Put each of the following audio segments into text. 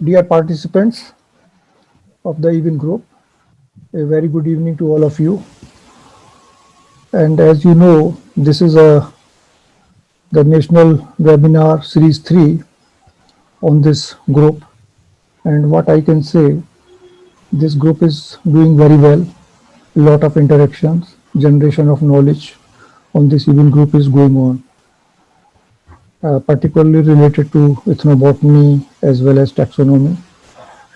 Dear participants of the event group, a very good evening to all of you. And as you know, this is the national webinar series 3 on this group. And what I can say, this group is doing very well. A lot of interactions, generation of knowledge on this event group is going on, particularly related to ethnobotany as well as taxonomy.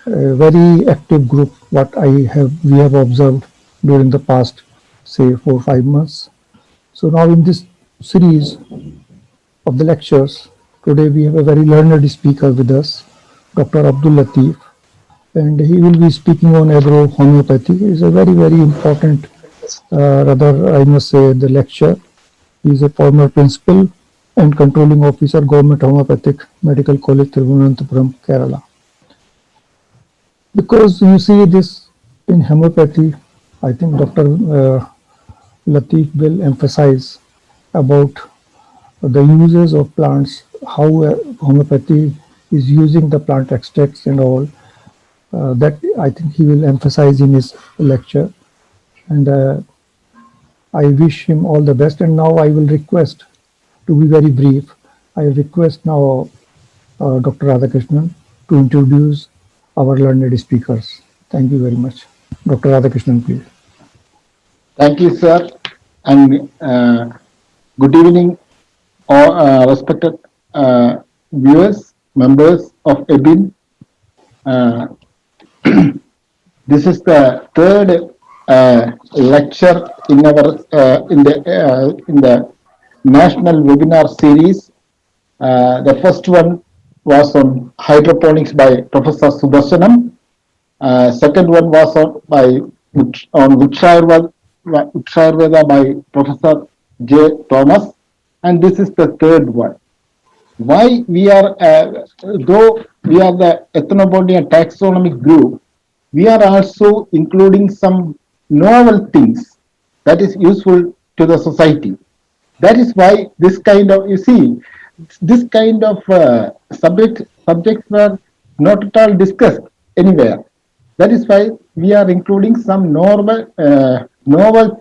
A very active group, what we have observed during the past, say, 4 or 5 months. So now in this series of the lectures, today we have a very learned speaker with us, Dr. Abdul Latif, and he will be speaking on agro-homeopathy. It's a very important, rather I must say, the lecture. He is a former principal and controlling officer, Government Homeopathic Medical College, Thiruvananthapuram, Kerala. Because you see this in homeopathy, I think Dr. Latif will emphasize about the uses of plants, how homeopathy is using the plant extracts and all. That I think he will emphasize in his lecture. And I wish him all the best. And now I will request, to be very brief, I request now Dr. Radhakrishnan to introduce our learned speakers. Thank you very much. Dr. Radhakrishnan, please. Thank you, sir, and good evening, all respected viewers, members of EBIN. This is the third lecture in the national webinar series. The first one was on hydroponics by Professor Subhasanam. Second one was on Utshayurveda by Professor J. Thomas, and this is the third one. Why we are, though we are the ethnobotany and taxonomic group, we are also including some novel things that is useful to the society. That is why this kind of, this kind of subjects were not at all discussed anywhere. That is why we are including some novel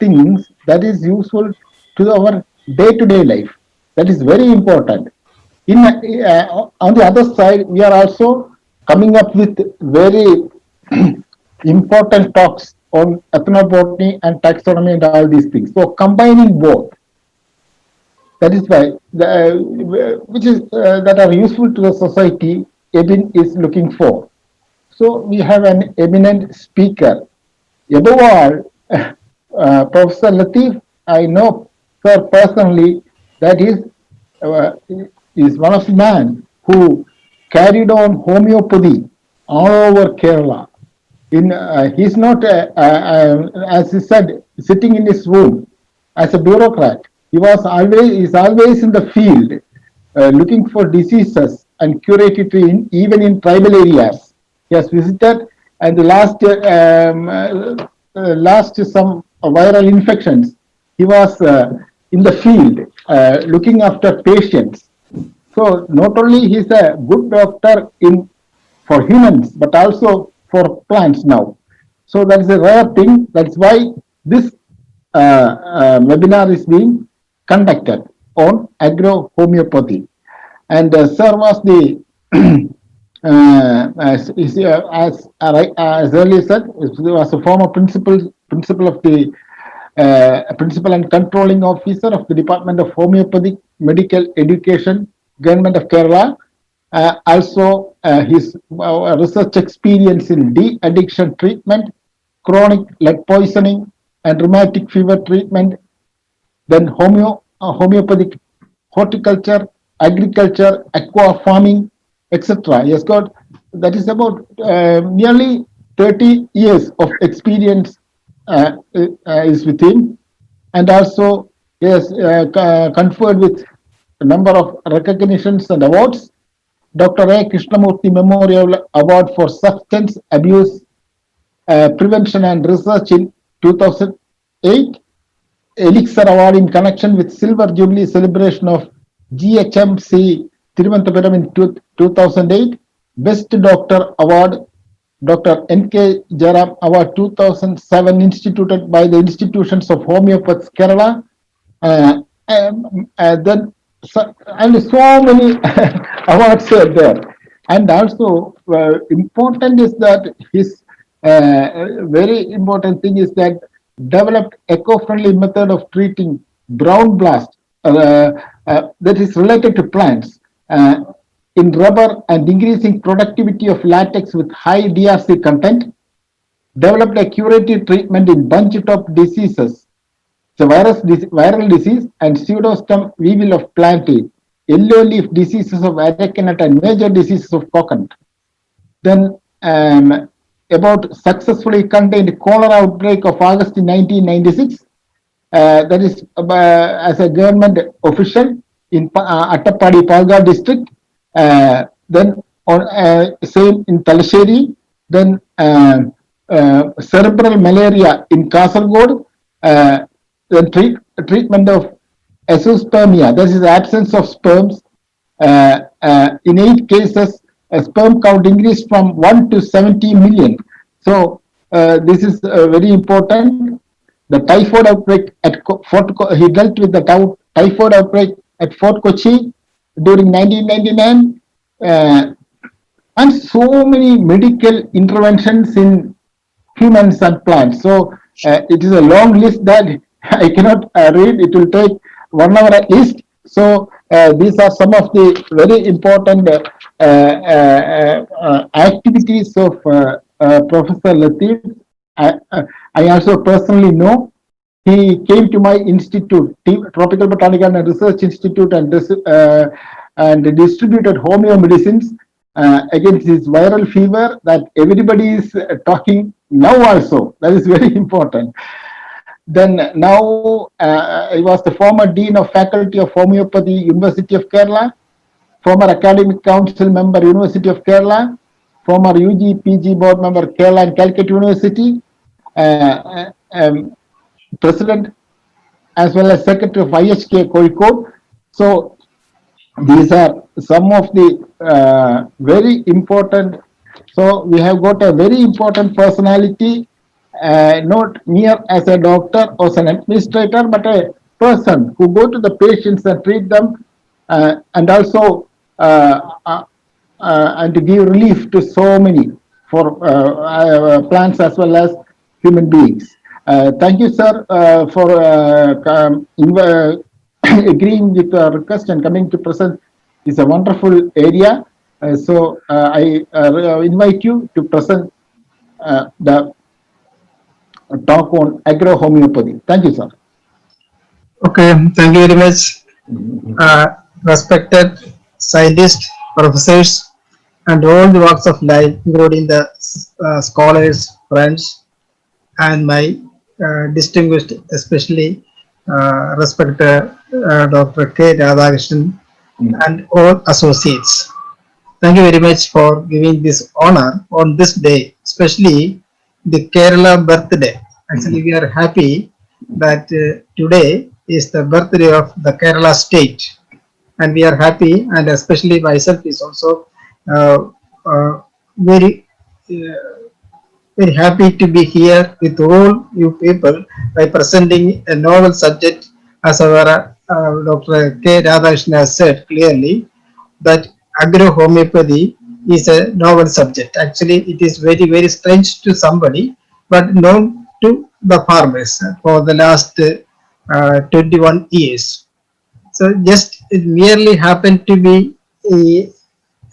things that is useful to our day-to-day life. That is very important. On the other side, we are also coming up with very important talks on ethnobotany and taxonomy and all these things. So combining both, that is why that are useful to the society, EBIN is looking for. So we have an eminent speaker. Above all, Professor Latif, I know, sir, personally, that is one of the men who carried on homeopathy all over Kerala. He's not, as he said, sitting in his room as a bureaucrat. He is always in the field, looking for diseases and curative even in tribal areas. He has visited, and the last some viral infections, he was in the field looking after patients. So not only he's a good doctor for humans, but also for plants now. So that is a rare thing. That's why this webinar is being conducted on agro-homeopathy. And sir was the, as earlier said, was a former principal of the principal and controlling officer of the Department of Homeopathic Medical Education, Government of Kerala. Also, his research experience in de-addiction treatment, chronic lead poisoning, and rheumatic fever treatment, then homeopathic horticulture, agriculture, aqua farming, etc. He has got, that is about nearly 30 years of experience is with him, and also he has conferred with a number of recognitions and awards. Dr. A. Krishnamurthy Memorial Award for Substance Abuse Prevention and Research in 2008, Elixir Award in connection with Silver Jubilee celebration of GHMC Thiruvananthapuram in 2008, Best Doctor Award, Dr. N.K. Jaram Award 2007, instituted by the Institutions of Homeopathy Kerala. Then and so many awards are there. And also important is that his very important thing is that developed eco-friendly method of treating brown blast that is related to plants in rubber and increasing productivity of latex with high DRC content, developed a curative treatment in bunch top diseases, the viral disease and pseudostem weevil of plantain, yellow leaf diseases of arecanut and major diseases of coconut. Then about successfully contained cholera outbreak of August 1996. That is as a government official in Attapadi, Palgha district. Then on same in Talasheri. Then cerebral malaria in Kasargod. The treatment of azoospermia, that is the absence of sperms. In 8 cases, a sperm count increased from 1 to 70 million. So this is very important. The typhoid outbreak at he dealt with the typhoid outbreak at Fort Kochi during 1999, and so many medical interventions in humans and plants. So it is a long list that I cannot read. It will take 1 hour at least. So these are some of the very important activities of Professor Latif. I also personally know he came to my institute, Tropical Botanical and Research Institute, and distributed homeo medicines against this viral fever that everybody is talking now also. That is very important. Then now I was the former Dean of Faculty of Homeopathy, University of Kerala, former Academic Council member, University of Kerala, former UG PG board member, Kerala and Calicut University, president as well as secretary of IHK Kozhikode. So these are some of the very important. So we have got a very important personality, not mere as a doctor or as an administrator, but a person who go to the patients and treat them, and also and to give relief to so many for plants as well as human beings. Thank you, sir, for agreeing with the request and coming to present. It's a wonderful area. So I invite you to present the talk on agro-homeopathy. Thank you, sir. Okay, thank you very much. Respected scientists, professors, and all the walks of life, including the scholars, friends, and my distinguished, especially respected Dr. K. Radhakrishnan and all associates. Thank you very much for giving this honor on this day, especially the Kerala birthday. Actually, we are happy that today is the birthday of the Kerala state, and we are happy, and especially myself is also very very happy to be here with all you people by presenting a novel subject, as our Dr. K. Radhakrishnan has said clearly that agro-homeopathy is a novel subject. Actually, it is very, very strange to somebody, but known to the farmers for the last 21 years. So just it merely happened to be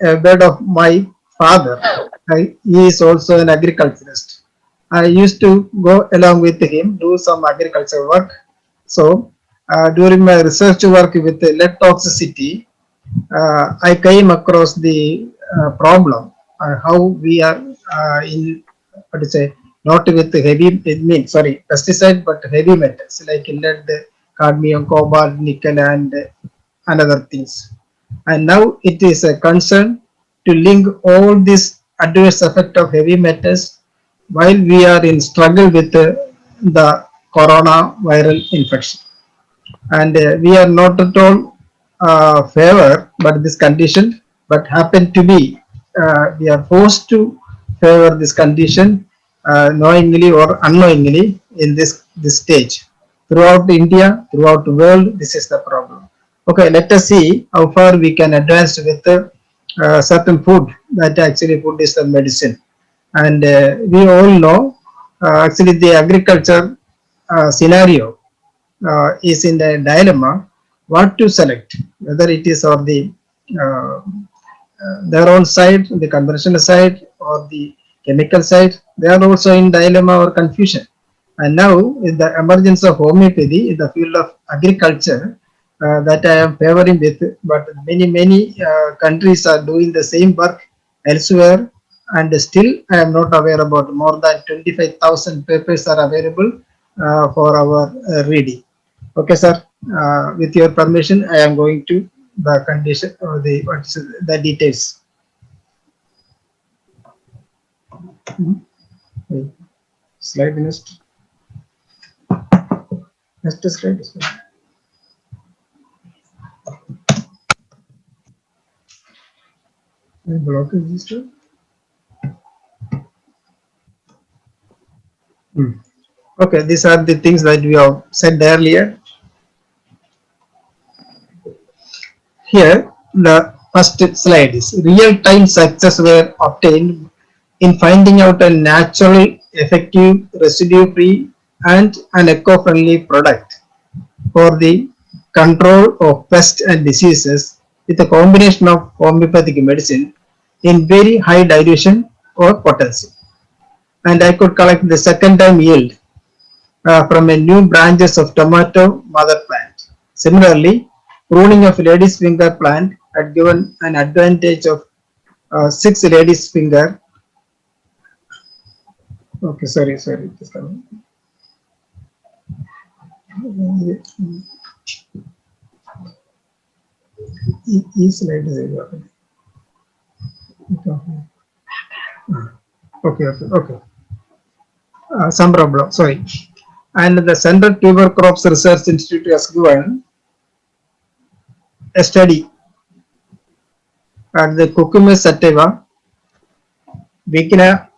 a bed of my father. He is also an agriculturist. I used to go along with him, do some agriculture work. So during my research work with lead toxicity, I came across the problem how we are in what to say, not with heavy pesticide, but heavy metals like lead, cadmium, cobalt, nickel, and another things. And now it is a concern to link all this adverse effect of heavy metals while we are in struggle with the corona viral infection. And we are not at all favor but this condition, but happen to be we are forced to favor this condition knowingly or unknowingly in this stage. Throughout India, throughout the world, this is the problem. Okay, let us see how far we can advance with certain food. That actually food is the medicine, and we all know actually the agriculture scenario is in the dilemma what to select, whether it is on the uh, their own side, the conventional side, or the chemical side. They are also in dilemma or confusion. And now, with the emergence of homeopathy in the field of agriculture, that I am favoring with, but many countries are doing the same work elsewhere, and still I am not aware about more than 25,000 papers are available for our reading. Okay, sir. With your permission, I am going to the condition or the what's the details. Wait, slide next. Next slide. Block is this too? Okay, these are the things that we have said earlier. Here, the first slide is real-time success were obtained in finding out a natural, effective, residue-free, and an eco-friendly product for the control of pests and diseases with a combination of homeopathic medicine in very high dilution or potency. And I could collect the second time yield from a new branches of tomato mother plant. Similarly, pruning of lady's finger plant had given an advantage of 6 lady's finger. Okay, sorry. E slide is okay. Some problem, sorry. And the Central Tuber Crops Research Institute has given a study at the Cucumis sativa, Vigna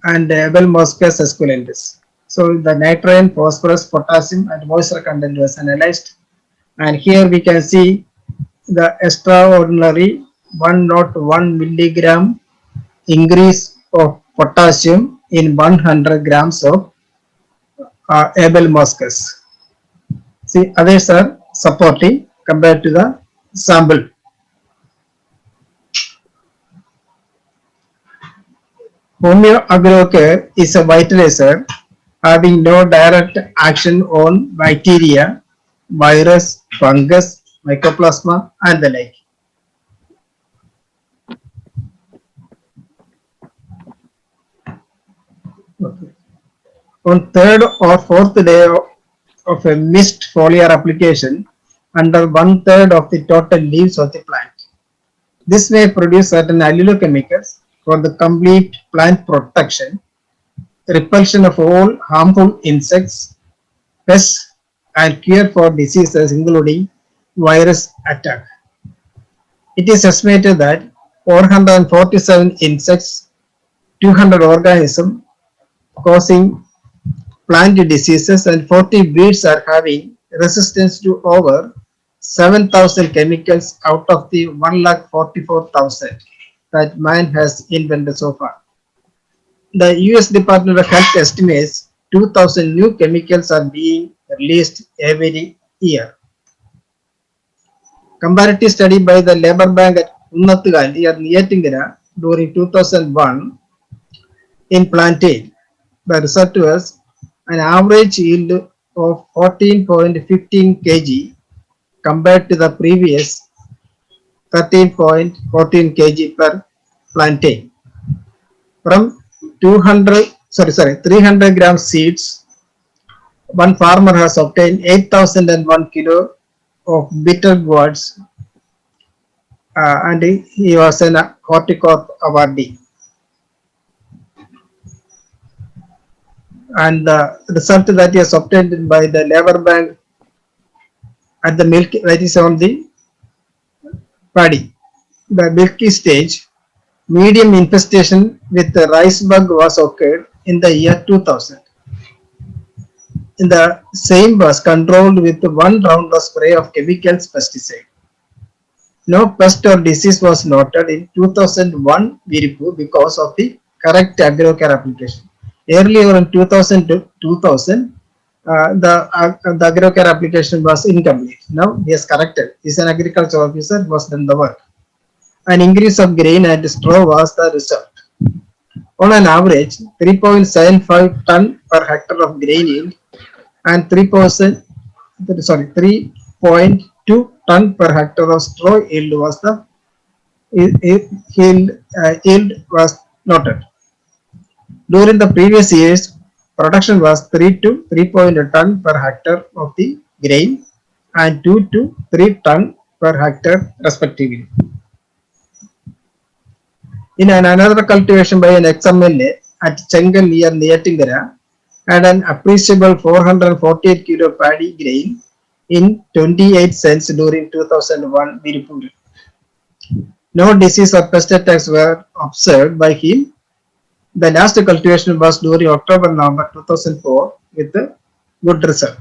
and Abelmoschus esculentalis. So the nitrogen, phosphorus, potassium and moisture content was analyzed, and here we can see the extraordinary 101 milligram increase of potassium in 100 grams of Abelmoschus. See, others are supporting compared to the sample. Homeo Agrocare is a vitalizer having no direct action on bacteria, virus, fungus, mycoplasma, and the like. Okay. On third or fourth day of a mist foliar application under 1/3 of the total leaves of the plant. This may produce certain allelochemicals for the complete plant protection, repulsion of all harmful insects, pests, and cure for diseases including virus attack. It is estimated that 447 insects, 200 organisms causing plant diseases, and 40 weeds are having resistance to over 7,000 chemicals out of the 1,44,000 that man has invented so far. The US Department of Health estimates 2,000 new chemicals are being released every year. Comparative study by the Labour Bank at Unnat Gandhi at Niyatingara during 2001 in plantain, the result was an average yield of 14.15 kg compared to the previous 13.14 kg per plantain. From 300 gram seeds, one farmer has obtained 8,001 kilo of bitter gourds, and he was an Horticorp awardee. And the result that is obtained by the Labour Bank at the milk, that is on the paddy. the milky stage, medium infestation with the rice bug was occurred in the year 2000. In the same was controlled with one round of spray of chemicals pesticide. No pest or disease was noted in 2001 Viripu because of the correct agrocare application. Earlier in 2000 to 2000, the agrocare application was incomplete. Now he has corrected. He is an agriculture officer, was done the work. An increase of grain and straw was the result. On an average, 3.75 ton per hectare of grain yield and 3.2 ton per hectare of straw yield was the yield was noted. During the previous years, production was 3 to 3 ton per hectare of the grain and 2 to 3 ton per hectare respectively. In another cultivation by an ex-MLA at Chengal near Neyatingara had an appreciable 448 kilo paddy grain in 28 cents during 2001 Viripur. No disease or pest attacks were observed by him. The last cultivation was during October-November 2004 with a good result.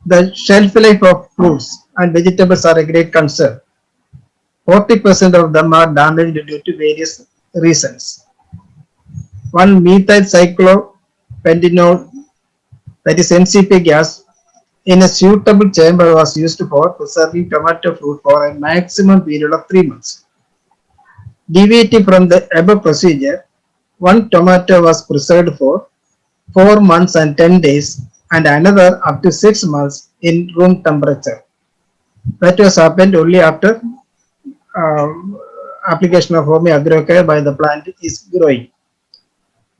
The shelf life of fruits and vegetables are a great concern. 40% of them are damaged due to various reasons. One methyl cyclopentanol, that is NCP gas, in a suitable chamber was used for preserving tomato fruit for a maximum period of 3 months. Deviating from the above procedure, one tomato was preserved for 4 months and 10 days and another up to 6 months in room temperature. That was happened only after application of Home Agrocare by the plant is growing.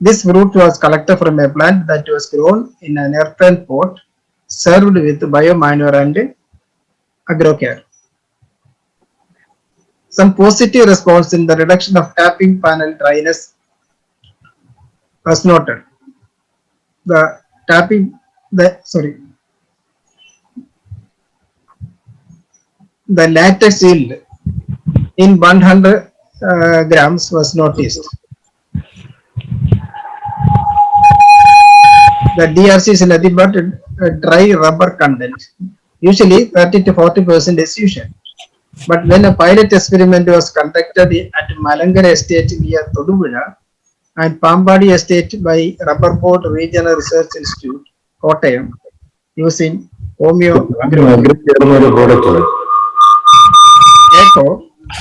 This fruit was collected from a plant that was grown in an earthen pot, served with biomanure and agrocare. Some positive response in the reduction of tapping panel dryness was noted. The latex yield in 100 grams was noticed. The DRC is nothing but dry rubber content. Usually 30 to 40% is usual. But when a pilot experiment was conducted at Malangara Estate near Todupuzha and Pambadi Estate by Rubber Board Regional Research Institute, Kottayam, using Homeo Agrocare,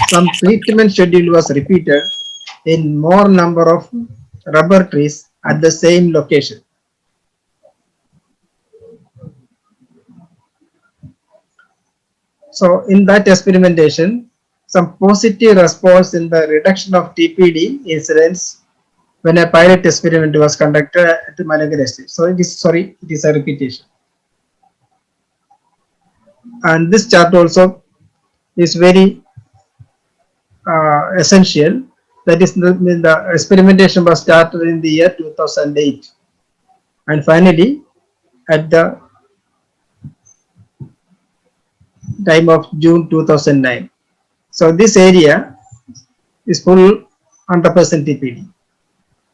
some treatment schedule was repeated in more number of rubber trees at the same location. So in that experimentation, some positive response in the reduction of TPD incidents when a pilot experiment was conducted at the Malangara Estate. So it is a repetition. And this chart also is very essential. That is, the experimentation was started in the year 2008, and finally, at the time of June 2009. So this area is full 100% TPD.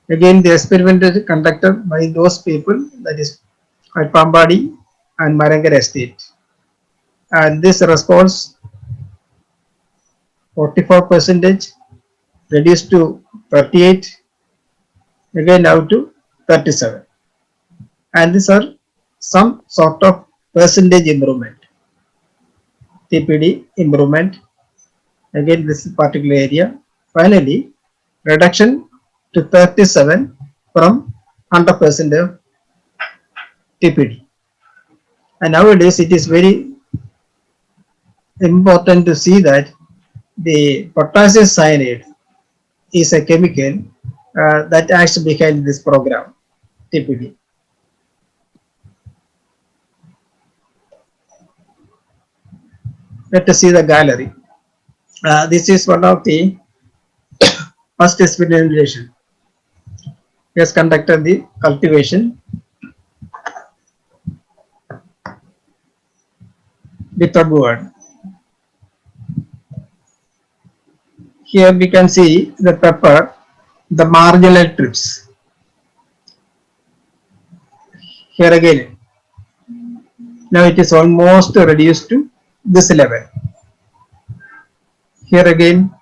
Again, the experiment is conducted by those people, that is at Pambadi and Malangara Estate, and this response 44% reduced to 38, again now to 37, and these are some sort of percentage improvement. TPD improvement, again this particular area, finally reduction to 37 from 100% of TPD. And nowadays it is very important to see that the potassium cyanide is a chemical that acts behind this program, TPD. Let us see the gallery. This is one of the first experimentation. He has conducted the cultivation with a gourd. here we can see the pepper, the marginal trips. Here again, now it is almost reduced to this level. Here again,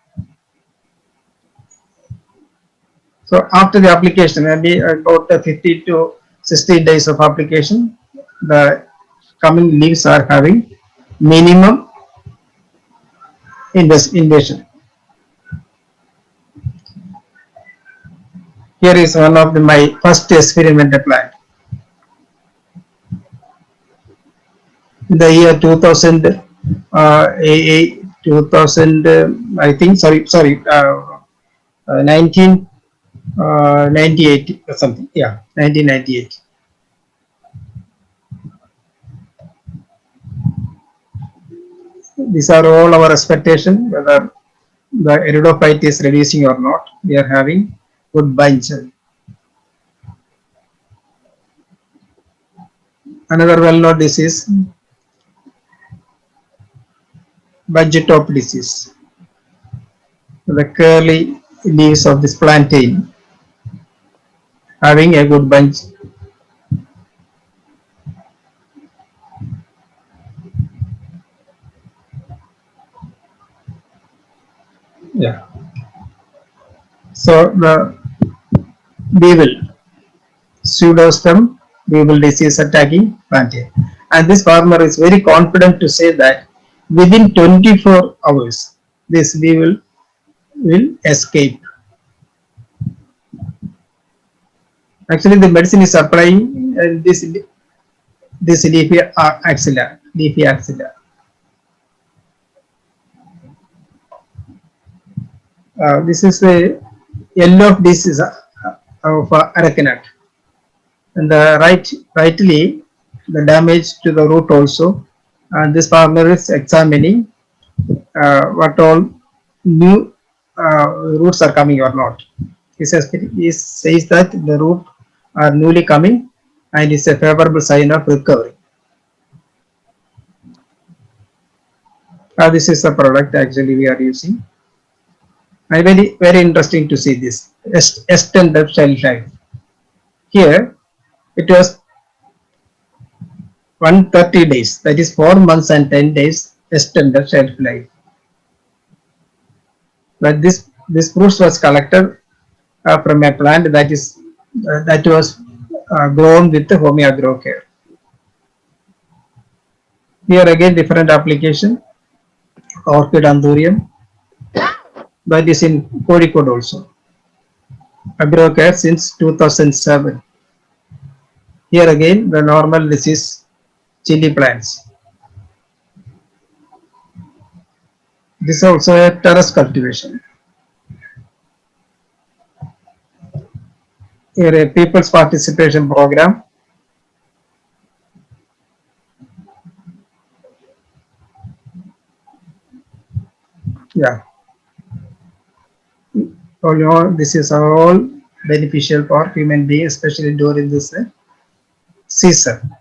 so after the application, maybe about 50 to 60 days of application, the coming leaves are having minimum invasion. Here is one of my first experimental plant. In the year 2000, 2000, I think, 1998 or something. Yeah, 1998. These are all our expectation, whether the eridophyte is reducing or not. We are having good bunch. Another well-known disease, budget top disease. The curly leaves of this plantain having a good bunch. Yeah. So the beetle, pseudostem beetle disease attacking plantain, and this farmer is very confident to say that within 24 hours this beetle will escape. Actually, the medicine is applying this leafy axilla. This is the yellow disease of arecanut, and the rightly the damage to the root also. And this farmer is examining what all new roots are coming or not. He says that the root are newly coming, and it's a favorable sign of recovery. This is the product actually we are using. And very interesting to see this extended shelf life. Here it was 130 days, that is 4 months and 10 days extended shelf life. But this fruits was collected from a plant that was grown with the Homeagro care. Here again different application, orchid anthurium, that is in Kozhikode also. Agrocare since 2007. Here again the normal disease chili plants. This is also a terrace cultivation. Here a people's participation program. Yeah. This is all beneficial for human beings, especially during this season.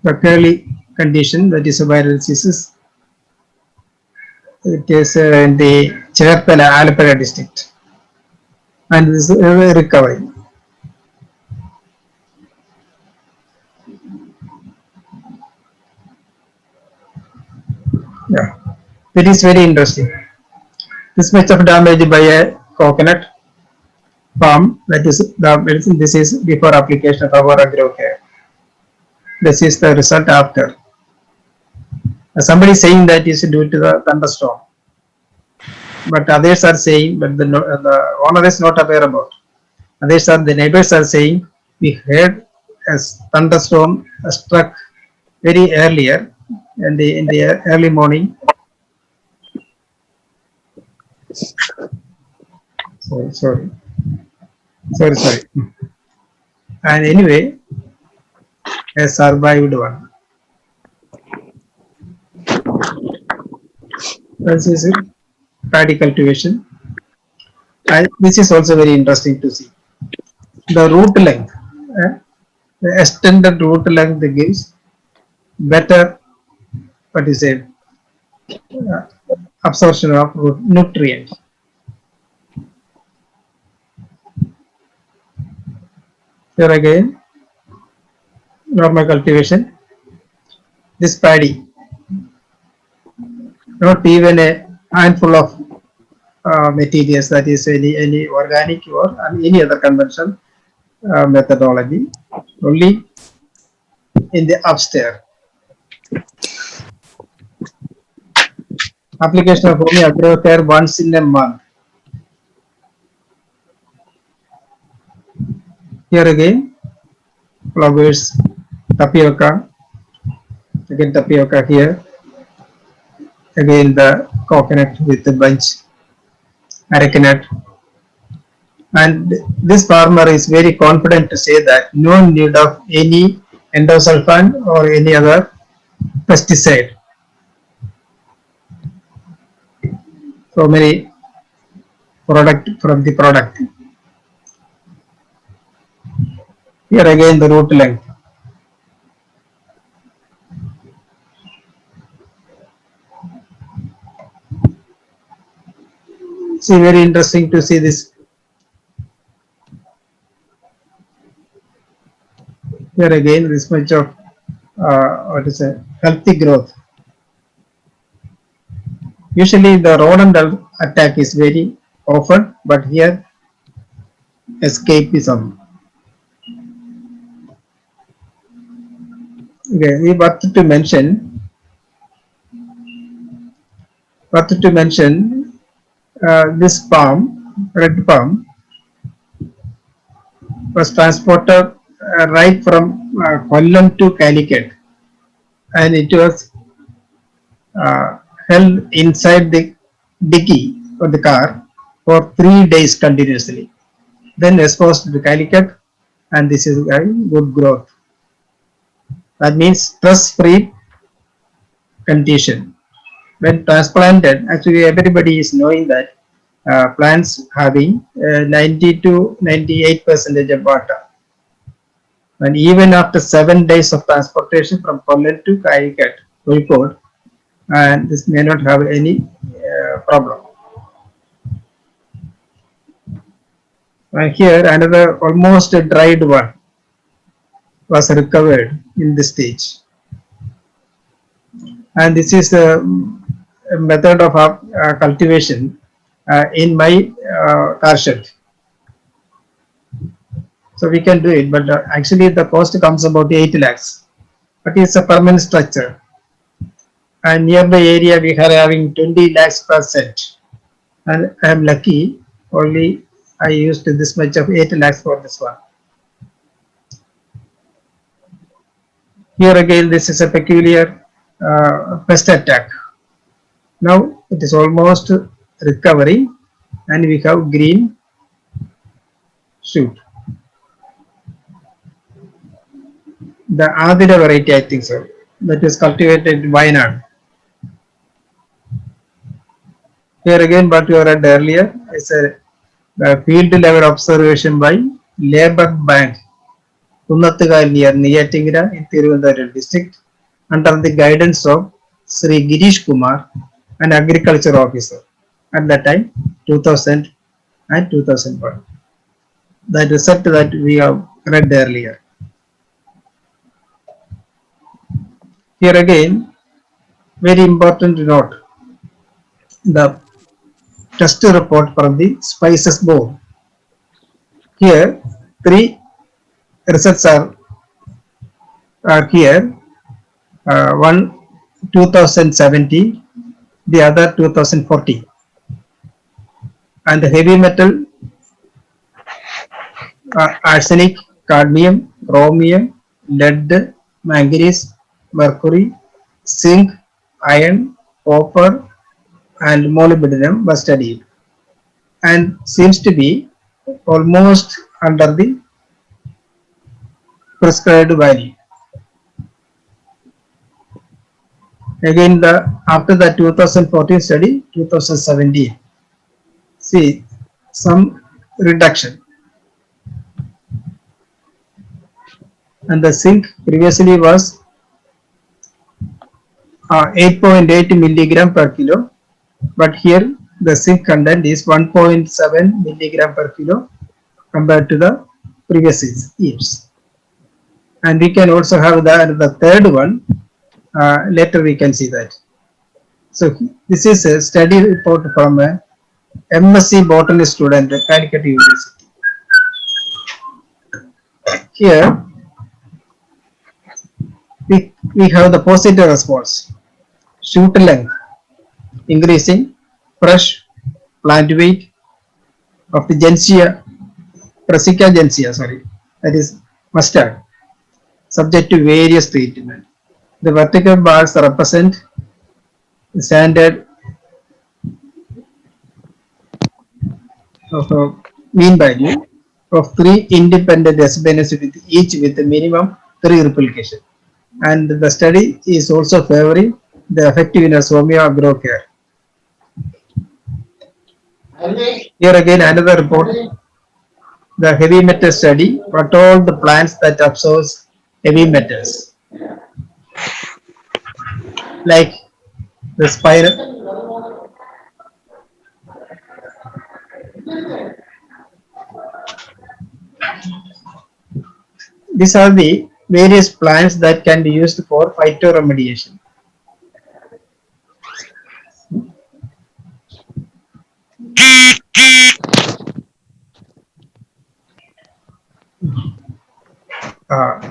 The curly condition, that is a viral disease. It is in the Cherpala, Alappuzha district, and this is recovering. Yeah, it is very interesting. This much of damage by a coconut palm, that is the medicine. This is before application of our Agrocare. This is the result after. Somebody saying that is due to the thunderstorm, but others are saying, but the owner is not aware about. Others are, the neighbors are saying, we heard a thunderstorm struck very earlier in the early morning. Sorry. And anyway, a survived one. This is it. Paddy cultivation. And this is also very interesting to see. The root length. The extended root length gives better, what is it, absorption of nutrients. Here again, normal cultivation. This paddy, not even a handful of materials, that is any organic or any other conventional methodology, only in the upstairs. Application of Home Agro Care once in a month. Here again, flowers, tapioca, again tapioca here, again the coconut with the bunch, arecanut. And this farmer is very confident to say that no need of any endosulfan or any other pesticide. So many product from the product. Here again the root length. See, very interesting to see this. Here again, this much of what is a healthy growth. Usually the rodent attack is very often, but here escapism. Okay, we wanted to mention this palm, red palm, was transported right from Kollam to Calicut, and it was held inside the dicky of the car for 3 days continuously. Then exposed to Calicut, and this is a good growth. That means stress-free condition. When transplanted, actually everybody is knowing that plants having 90 to 98% of water. And even after 7 days of transportation from Kollam to Calicut, Kozhikode, and this may not have any problem. And here another almost a dried one was recovered in this stage. And this is a method of cultivation in my car shed. So we can do it, but actually the cost comes about 8 lakhs. But it's a permanent structure. And nearby area we are having 20 lakhs per set. And I am lucky, only I used this much of 8 lakhs for this one. Here again, this is a peculiar pest attack. Now it is almost recovering, and we have green shoot. The Adira variety, I think so, that is cultivated in Wayanad. Here again, what you read earlier is a field level observation by Labour Bank, Kunnathugal near Neyatingara in Tirunelveli district, under the guidance of Sri Girish Kumar, an agriculture officer at that time, 2000 and 2001. That result that we have read earlier. Here again, very important to note, the test report from the Spices Board. Here, 3 results are here. One 2070, the other 2040. And the heavy metal, arsenic, cadmium, chromium, lead, manganese, mercury, zinc, iron, copper, and molybdenum was studied, and seems to be almost under the prescribed value. Again, after the 2014 study, 2017, see some reduction. and the zinc previously was 8.8 milligram per kilo, but here the zinc content is 1.7 milligram per kilo compared to the previous years. And we can also have the third one. Later we can see that. So this is a study report from a MSc botany student at Calicut University. Here we have the positive response. Shoot length increasing, fresh plant weight of the Gensea, Brassica gensea, that is mustard, subject to various treatment. The vertical bars represent the standard of a mean value of 3 independent SBNs with each with a minimum 3 replication. And the study is also favoring the effectiveness of Homeo Agro Care. Here again another report, the heavy metal study, what all the plants that absorbs heavy metals, like the spiral. These are the various plants that can be used for phytoremediation.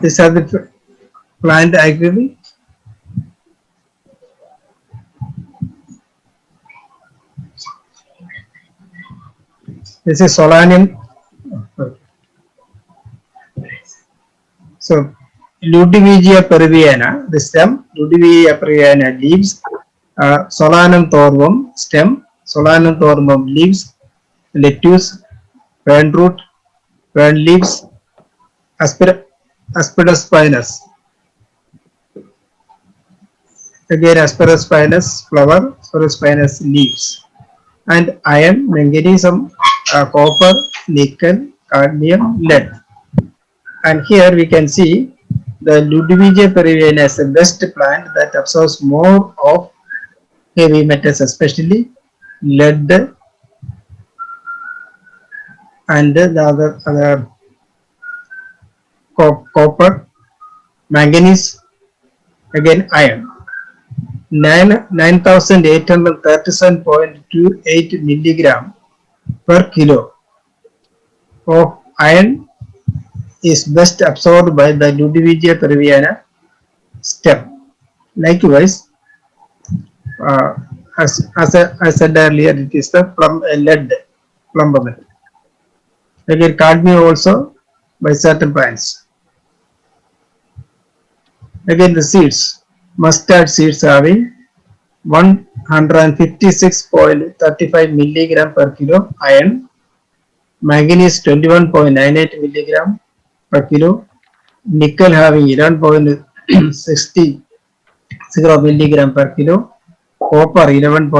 These are the plant aggregate. This is Solanium. So Lutewegia peruviana, the stem, Lutewegia peruviana leaves, Solanum thorbum stem, Solanum thorbum leaves, lettuce, fern root, fern leaves, Aspergillus again Aspergillus flower, Aspergillus leaves, and iron, magnesium, copper, nickel, cadmium, lead. And here we can see the Lutewegia peruviana is the best plant that absorbs more of heavy metals, especially lead and the other copper, manganese, again iron. 9,837.28 milligram per kilo of iron is best absorbed by the Lutewegia peruviana stem. Likewise, as I said earlier, it is the lead plumberment. Again, cadmium also by certain plants. Again, the seeds, mustard seeds having 156.35 milligram per kilo iron, manganese 21.98 milligram per kilo, nickel having 11.60 milligram per kilo, copper 11.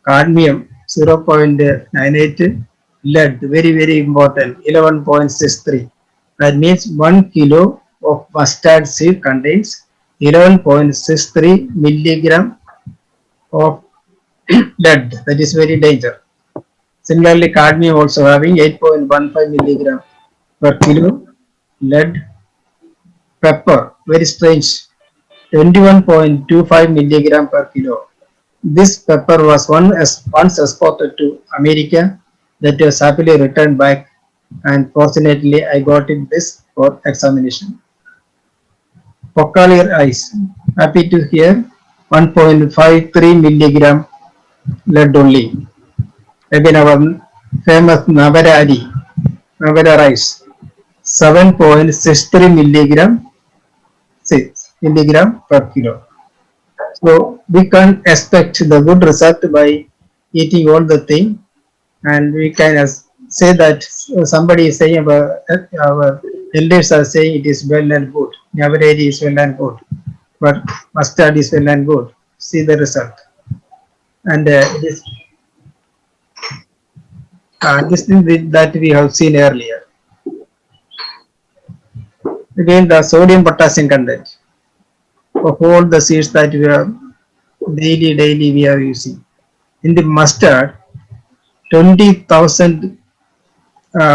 Cadmium 0.98, lead very important 11.63. That means 1 kilo of mustard seed contains 11.63 milligram of lead. That is very dangerous. Similarly, cadmium also having 8.15 milligram per kilo, lead. Pepper, very strange, 21.25 milligram per kilo. This pepper was once exported to America, that was happily returned back, and fortunately I got it this for examination. Focalier ice, happy to hear 1.53 milligram lead only. Again our famous Navara rice, 7.63 milligram per kilo. So we can't expect the good result by eating all the thing, and we can say that somebody is saying about our elders are saying it is well and good. Navara is well and good, but mustard is well and good. See the result, and this thing that we have seen earlier. Again, the sodium potassium content of all the seeds that we are daily we are using. In the mustard, 20,000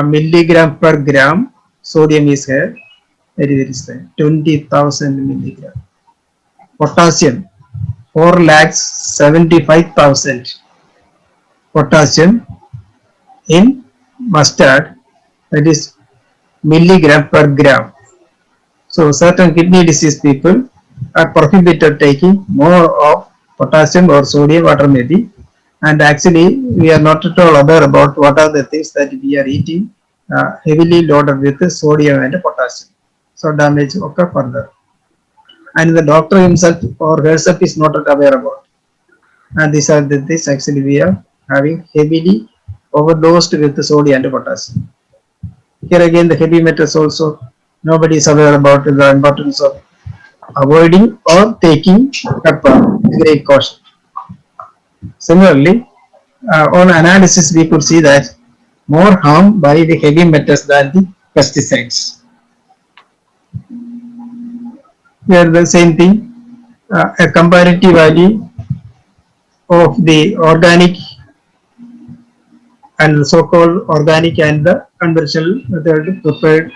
milligram per gram sodium is here. Very strong. 20,000 milligram. Potassium, 4 lakhs 75,000 potassium in mustard, that is milligram per gram. So certain kidney disease people are prohibited taking more of potassium or sodium, water may be, and actually we are not at all aware about what are the things that we are eating heavily loaded with sodium and potassium. So damage occur further. And the doctor himself or herself is not aware about. And these are the things actually we are having heavily overdosed with the sodium and potassium. Here again the heavy metals also nobody is aware about the importance of avoiding or taking pepper with great caution. Similarly, on analysis we could see that more harm by the heavy metals than the pesticides. Here the same thing, a comparative value of the organic and the so-called organic and the conventional method prepared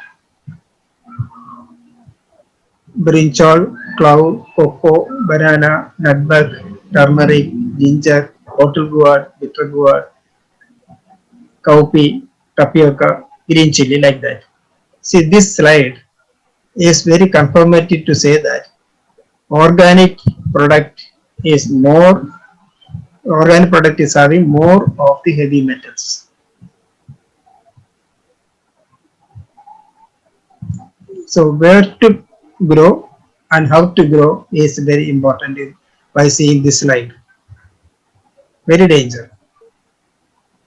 brinjal, clove, cocoa, banana, nutmeg, turmeric, ginger, bottle gourd, bitter gourd, cowpea, tapioca, green chili, like that. See, this slide is very confirmative to say that organic product is more, organic product is having more of the heavy metals. So where to grow and how to grow is very important by seeing this slide. Very danger.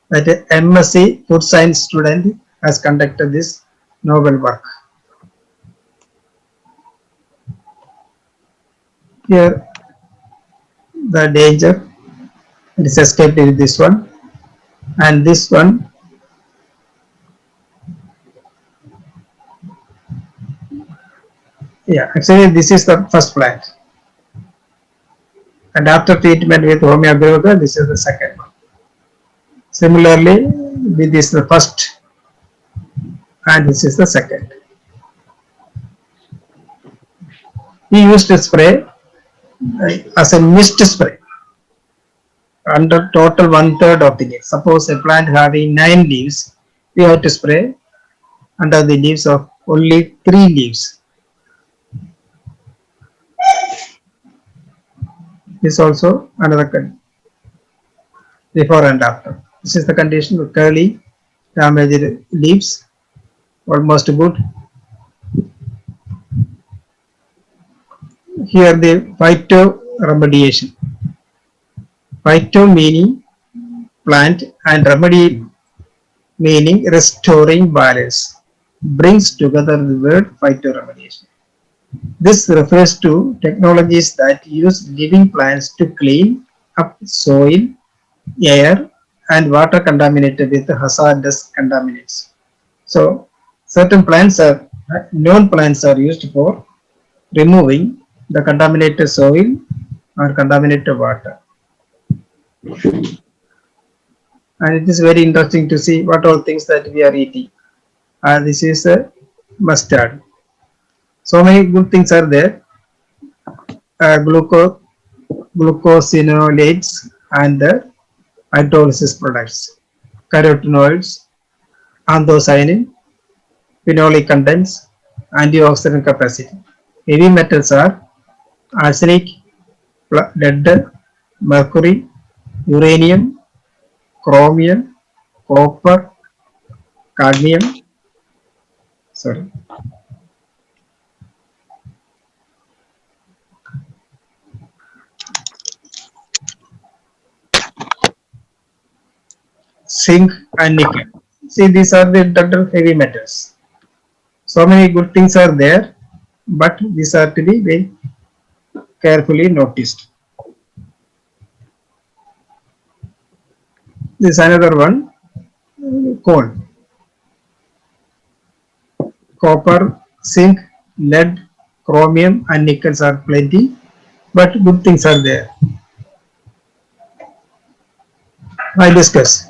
That a MSc food science student has conducted this novel work. Here the danger, it is escaped with this one, and this one actually this is the first plant, and after treatment with homeopathy this is the second one. Similarly, this is the first and this is the second. We used to spray as a mist spray under total 1/3 of the leaves. Suppose a plant having 9 leaves, we have to spray under the leaves of only 3 leaves. This also another condition, before and after. This is the condition with curly damaged leaves, almost good. Here the phytoremediation. Phyto meaning plant and remedy meaning restoring balance, brings together the word phytoremediation. This refers to technologies that use living plants to clean up soil, air, and water contaminated with hazardous contaminants. So, certain plants are known plants are used for removing the contaminated soil or contaminated water. And it is very interesting to see what all things that we are eating. This is a mustard. So many good things are there. Glucosinolates and the hydrolysis products, carotenoids, anthocyanin, phenolic contents, antioxidant capacity. Heavy metals are arsenic, lead, mercury, uranium, chromium, copper, cadmium, zinc and nickel. See, these are the total heavy metals. So many good things are there, but these are to be very carefully noticed. This is another one, coal. Copper, zinc, lead, chromium and nickels are plenty, but good things are there. I discuss.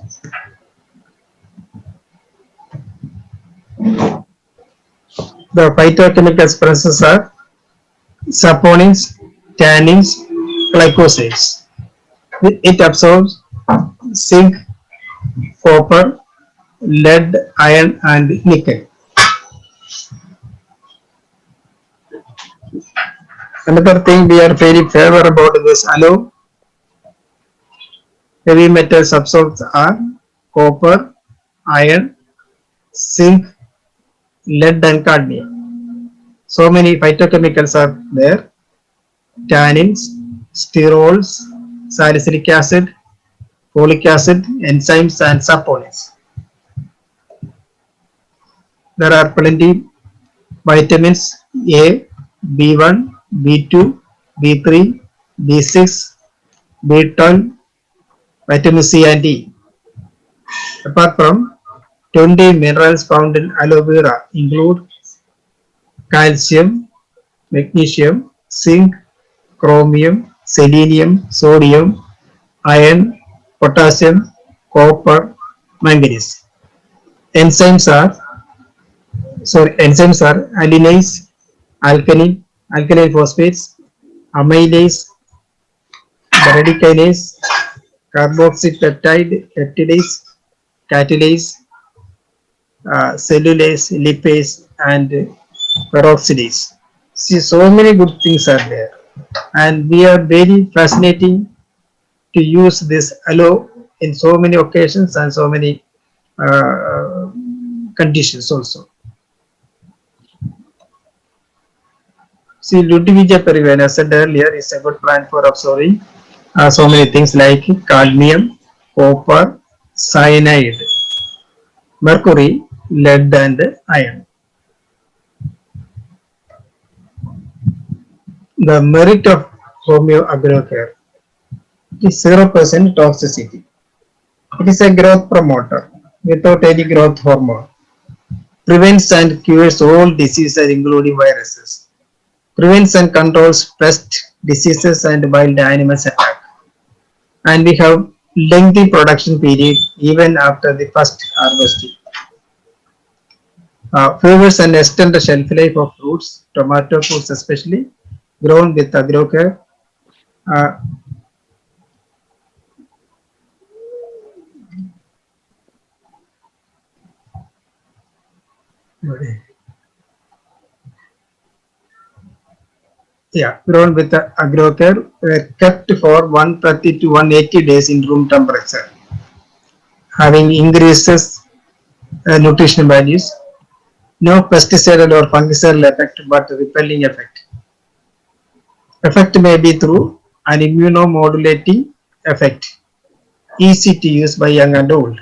The phytochemical substances are saponins, tannins, glycosides. It absorbs zinc, copper, lead, iron and nickel. Another thing we are very favorable about this aloe, heavy metal substances are copper, iron, zinc, lead and cadmium. So many phytochemicals are there: tannins, sterols, salicylic acid, folic acid, enzymes and saponins. There are plenty vitamins A, B1, B2, B3, B6, B12, vitamin C and E. Apart from 20 minerals found in aloe vera include calcium, magnesium, zinc, chromium, selenium, sodium, iron, potassium, copper, manganese. Enzymes are alinase, alkaline phosphates, amylase, bradykinase, peptidase, catalase, cellulase, lipase, and peroxidase. See, so many good things are there, and we are very fascinating to use this aloe in so many occasions and so many conditions also. See, Ludwig Perivene, as I said earlier, is a good plant for absorbing so many things like cadmium, copper, cyanide, mercury, lead, and iron. The merit of Homeo Agrocare is 0% toxicity. It is a growth promoter without any growth hormone. Prevents and cures all diseases including viruses. Prevents and controls pest diseases and wild animals attack. And we have lengthy production period even after the first harvesting. Favors and extend the shelf life of fruits, tomato fruits especially, grown with Agrocare. Grown with Agrocare, kept for 130 to 180 days in room temperature, having increases nutritional values, no pesticidal or fungicidal effect but repelling effect. Effect may be through an immunomodulating effect, easy to use by young and old.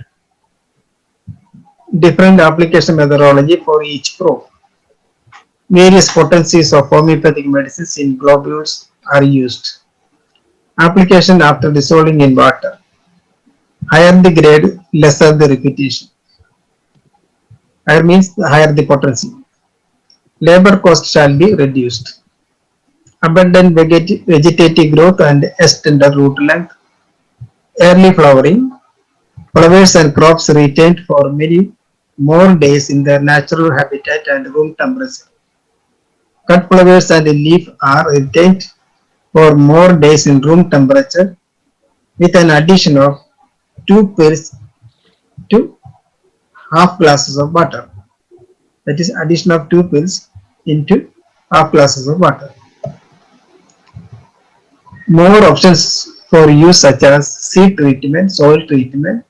Different application methodology for each probe. Various potencies of homeopathic medicines in globules are used. Application after dissolving in water. Higher the grade, lesser the repetition. Higher means higher the potency. Labor cost shall be reduced. Abundant vegetative growth and extended root length. Early flowering. Flowers and crops retained for many more days in their natural habitat and room temperature. Cut flowers and leaf are retained for more days in room temperature with an addition of 2 pills to half glasses of water. That is addition of 2 pills into half glasses of water. More options for use such as seed treatment, soil treatment,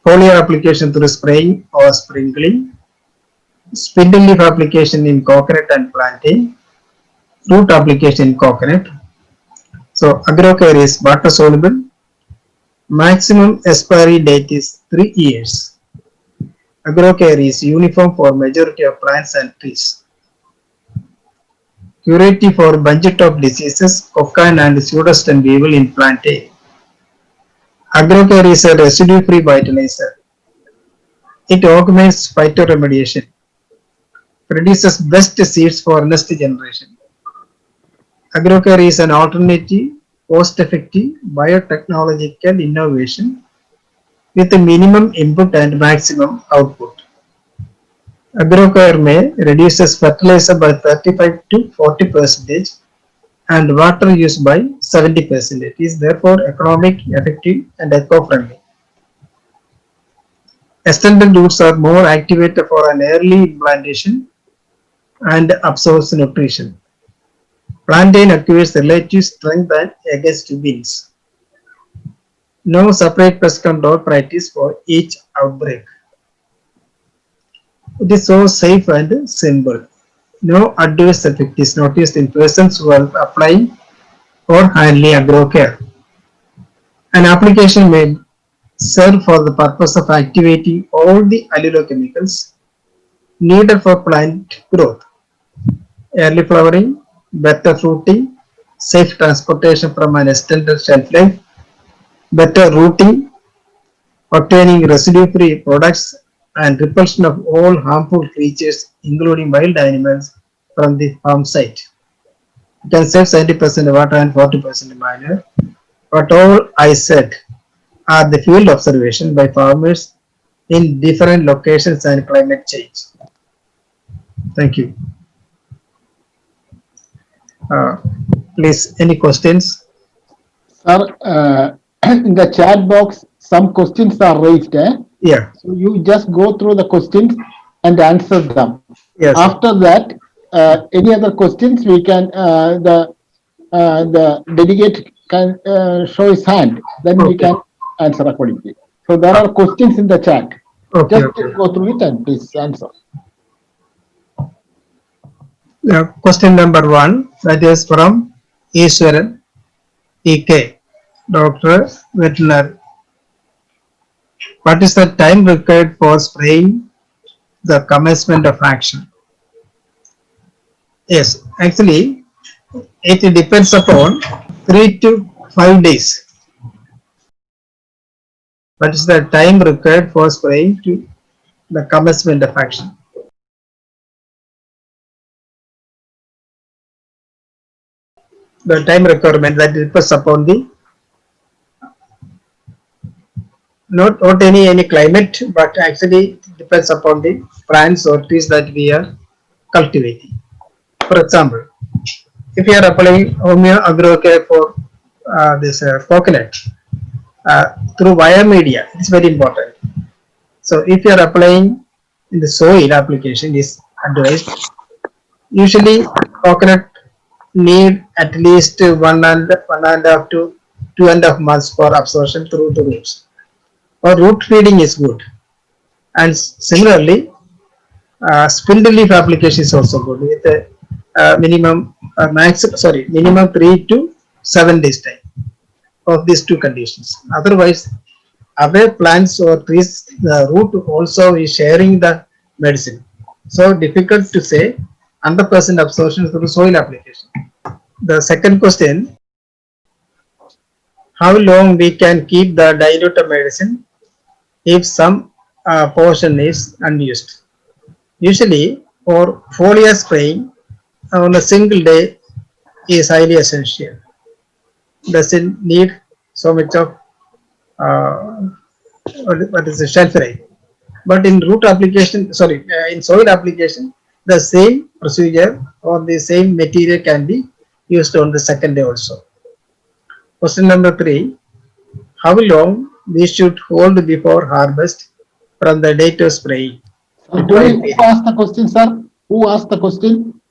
foliar application through spraying or sprinkling, spindle leaf application in coconut and plantain, root application in coconut. So Agrocare is water soluble. Maximum expiry date is 3 years. Agrocare is uniform for majority of plants and trees. Curative for bunch top diseases, cocaine and pseudostem weevil in plantain. Agrocare is a residue-free vitalizer. It augments phytoremediation. produces best seeds for next generation. Agrocare is an alternative, cost-effective biotechnological innovation with a minimum input and maximum output. Agrocare may reduces fertilizer by 35 to 40 percentage and water use by 70%. It is therefore economic, effective, and eco-friendly. Extended roots are more activated for an early implantation and absorbs nutrition. Plantain acquires relative strength and against winds. No separate pest control practice for each outbreak. It is so safe and simple. No adverse effect is noticed in persons who are applying or handling agrocare. An application may serve for the purpose of activating all the allelochemicals needed for plant growth, early flowering, better fruiting, safe transportation from an extended shelf life, better rooting, obtaining residue-free products, and repulsion of all harmful creatures, including wild animals, from the farm site. It can save 70% water and 40% manure. But all I said are the field observation by farmers in different locations and climate change. Thank you. Please, any questions? Sir, in the chat box, some questions are raised. Yeah. So you just go through the questions and answer them. Yes. After that, any other questions we can the delegate can show his hand. Then we Okay. can answer accordingly. So there are questions in the chat. Okay. Just Okay. go through it and please answer. Question number 1, that is from Ishwaran EK, Doctor Veterinary. What is the time required for spraying the commencement of action? Yes, actually, it depends upon 3 to 5 days. What is the time required for spraying to the commencement of action? The time requirement that depends upon the not any climate, but actually it depends upon the plants or trees that we are cultivating. For example, if you are applying Homeo Agrocare for this coconut through wire media, it's very important. So if you are applying in the soil, application is advised. Usually coconut need at least 1.5 to 2.5 months for absorption through the roots. Or root feeding is good. And similarly, spindle leaf application is also good with a minimum 3 to 7 days time of these two conditions. Otherwise, other plants or trees, the root also is sharing the medicine. So difficult to say 100% absorption through soil application. The second question, how long we can keep the diluted medicine if some portion is unused? Usually for foliar spraying on a single day is highly essential. Doesn't need so much of what is the shelf life. But in root application, in soil application, the same procedure or the same material can be used on the second day also. Question number 3, how long we should hold before harvest from the date of spraying? Who asked the question, sir? Who asked the question?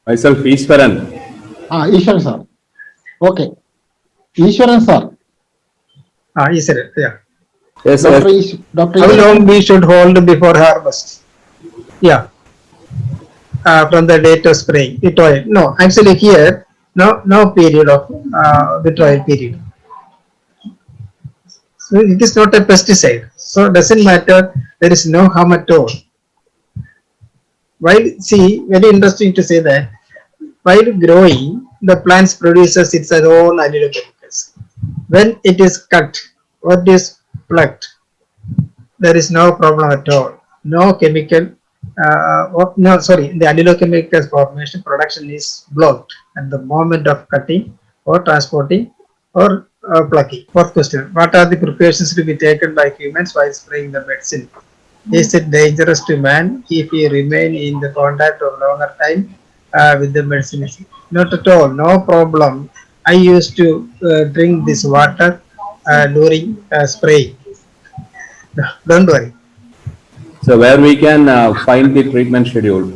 Myself, Ishwaran. Ishwaran, sir. Okay. Ishwaran, sir. Yes, sir. Yeah. Yes, Dr. How long we should hold before harvest? Yeah. From the date of spraying. Withdrawal. No, actually here, no period of withdrawal period. So it is not a pesticide. So it doesn't matter. There is no harm at all. While, see, very interesting to say that while growing, the plants produces its own allelochemicals. When it is cut or it is plucked, there is no problem at all. No chemical no, sorry, the allylochemical formation production is blocked at the moment of cutting or transporting or plucking. Fourth question, what are the precautions to be taken by humans while spraying the medicine? Is it dangerous to man if he remain in the contact of longer time with the medicine? Not at all, no problem. I used to drink this water during spraying. Don't worry. So where we can find the treatment schedule?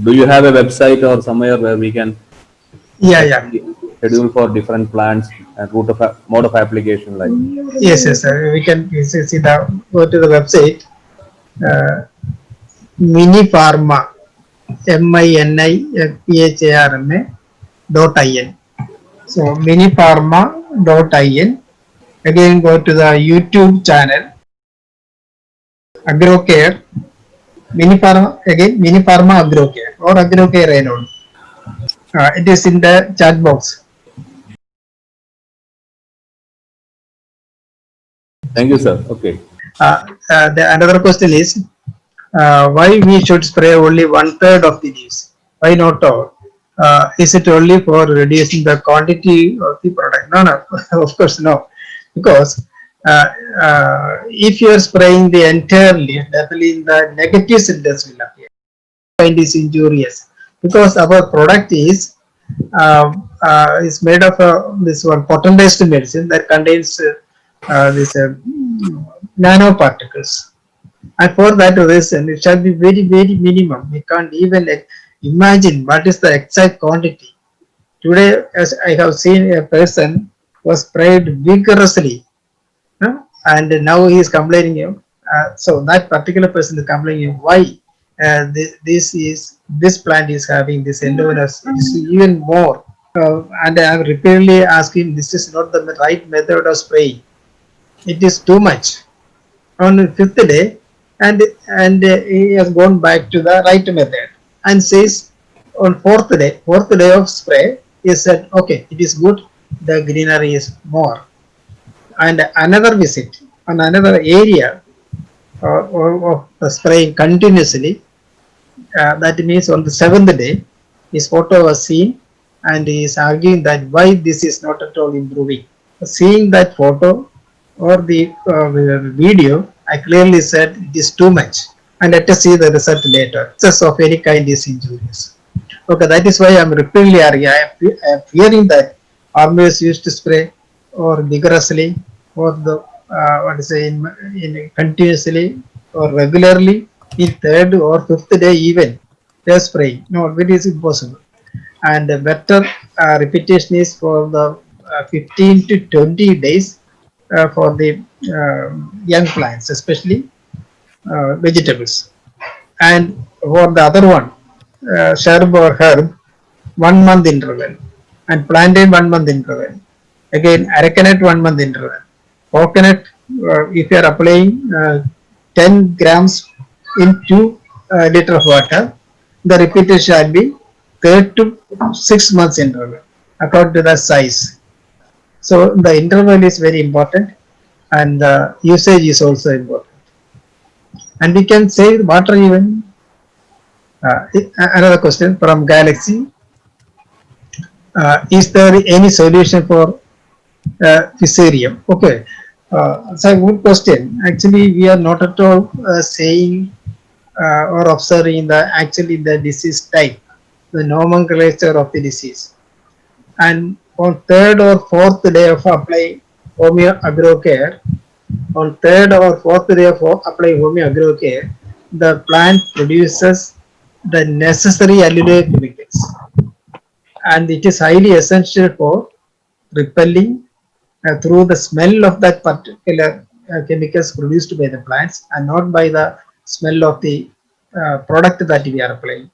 Do you have a website or somewhere where we can Yeah, check yeah. the schedule for different plants and route of mode of application like? Yes, yes, sir. We can see the go to the website Mini Pharma MINIPHARMA.in. So minipharma.in. Again, go to the YouTube channel AgroCare. Minipharma again Minipharma AgroCare or AgroCare alone. It is in the chat box. Thank you, sir. Okay. The another question is why we should spray only 1/3 of the leaves? Why not all? Is it only for reducing the quantity of the product? No, no, of course no. Because if you are spraying the entire leaf, definitely the negative symptoms will appear. Kind is injurious because our product is made of this one potentized medicine that contains this nanoparticles. And for that reason, it shall be very, very minimum. We can't even imagine what is the exact quantity. Today, as I have seen a person was sprayed vigorously, and now he is complaining. So that particular person is complaining why this plant is having this endogenous is even more. And I have repeatedly asked him, this is not the right method of spraying. It is too much. On the fifth day, and he has gone back to the right method and says on fourth day of spray, he said, okay, it is good, the greenery is more. And another visit on another area of spraying continuously, that means on the seventh day, his photo was seen and he is arguing that why this is not at all improving. Seeing that photo or the video, I clearly said it is too much and let us see the result later. Excess of any kind is injurious. Okay, that is why I am repeatedly arguing. I am fearing that farmers used to spray or vigorously or the in continuously or regularly in third or fifth day even they are spraying. No, it is impossible. And the better repetition is for the 15 to 20 days for the young plants, especially vegetables. And for the other one, shrub or herb, 1 month interval, and plantain 1 month interval. Again, arecanut 1 month interval. Coconut, if you are applying 10 grams into a liter of water, the repetition shall be 3 to 6 months interval according to the size. So the interval is very important and the usage is also important. And we can save water even. Another question from Galaxy. Is there any solution for fusarium? Okay. So good question. Actually, we are not at all saying or observing the disease type, the nomenclature of the disease. And on third or fourth day of applying Homeo AgroCare, on third or fourth day of applying Homeo AgroCare, the plant produces the necessary alluvial chemicals, and it is highly essential for repelling through the smell of that particular chemicals produced by the plants and not by the smell of the product that we are applying.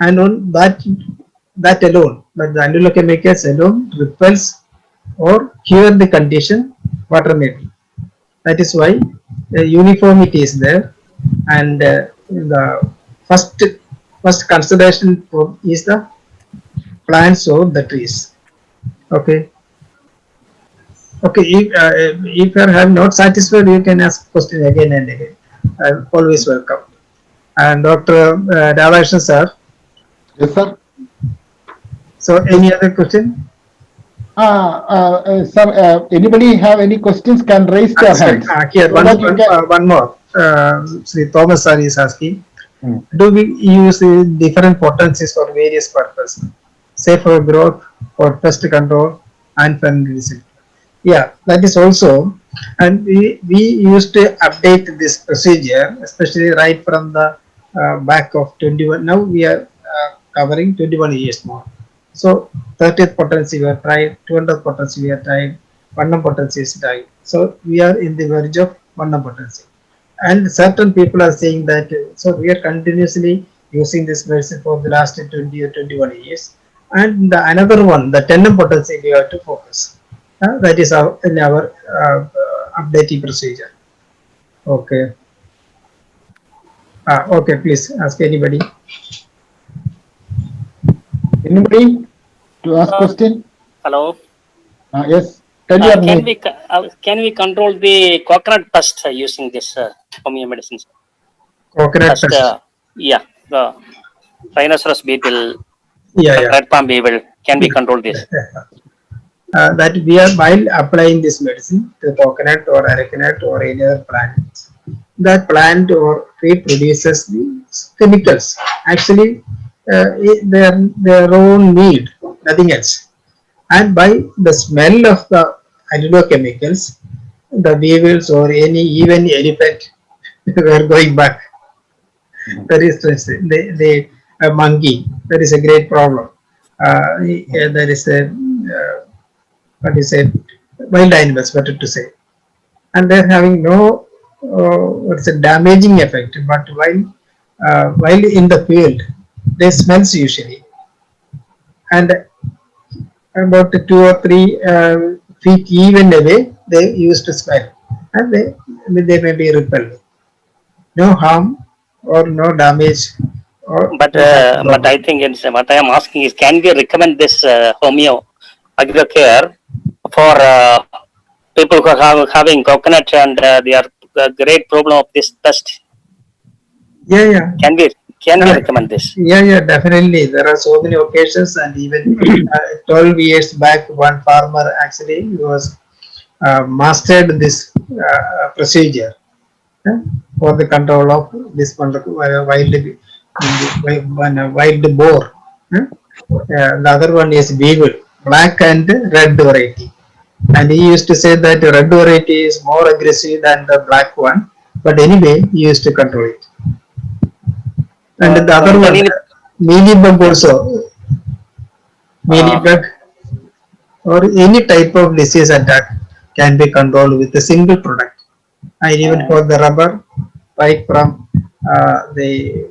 And on that alone, but the allulochemicals alone repels or cure the condition water making. That is why uniformity is there, and the first consideration is the plants or the trees. Okay. Okay. If you have not satisfied, you can ask question again and again. I'm always welcome. And Dr. Radhakrishnan sir. Yes, sir. So any other question? Sir, anybody have any questions can raise their hands. Here, So that you can- one more. Sri Thomas sir is asking, Hmm. do we use different potencies for various purposes? Say for growth, for pest control, and for disease. Yeah, that is also, and we used to update this procedure, especially right from the back of 21. Now we are covering 21 years more. So 30th potency we have tried, 200th potency we have tried, Vannam potency is tried. So we are in the verge of Vannam potency. And certain people are saying that, so we are continuously using this medicine for the last 20 or 21 years. And the another one, the Tennant potency, we have to focus. That is in our updating procedure. Okay. Okay, please ask anybody. Anybody to ask question? Hello. Yes. Tell your Can name. can we control the coconut pest using this homeo medicines? Coconut Pest, pest. yeah, the rhinoceros beetle, Yeah. red palm beetle. Can we control this? That we are, while applying this medicine to coconut or arecanut or any other plant, that plant or tree produces these chemicals. Actually, their own need, nothing else. And by the smell of the chemicals, the weevils or any even elephant were going back. That is the monkey. That is a great problem. There is a what is it? Wild animals, better to say, and they're having no what's a damaging effect. But while in the field, they smells usually, and about 2 or 3 feet even away, they used to smell, and they may be repelled. No harm or no damage. But I think it's, what I am asking is, can we recommend this homeo agrocare for people who are having coconut and they are the great problem of this pest? Yeah. Can we Correct. recommend this? Yeah, definitely. There are so many occasions, and even 12 years back, one farmer actually was mastered this procedure for the control of this wonderful wild boar. The other one is beagle, black and red variety. And he used to say that the red variety is more aggressive than the black one. But anyway, he used to control it. And the other one, mealybug also. Mealybug or any type of disease attack can be controlled with a single product. And even for the rubber, right from the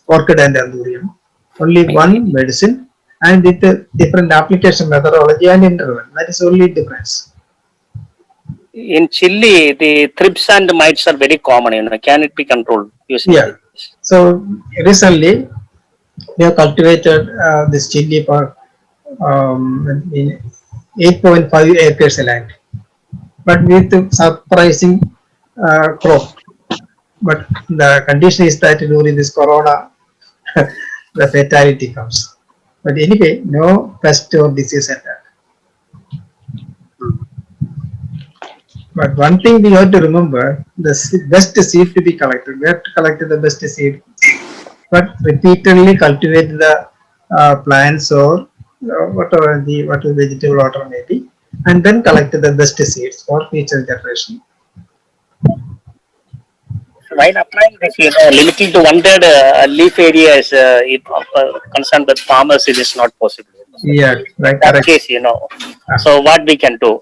orchid and anthurium, only one medicine and with a different application methodology and interval. That is only difference. In Chile, the thrips and mites are very common. Can it be controlled using Yeah. So recently, we have cultivated this chili for in 8.5 acres land, but with surprising crop. But the condition is that during this corona, the fatality comes. But anyway, no pest or disease attack. But one thing we have to remember, the best seed to be collected. We have to collect the best seed, but repeatedly cultivate the plants or whatever vegetable order may be, and then collect the best seeds for future generation. While applying this, limiting to 100 leaf area is concerned with farmers, it is not possible. Yeah, right. That Correct. case, so what we can do?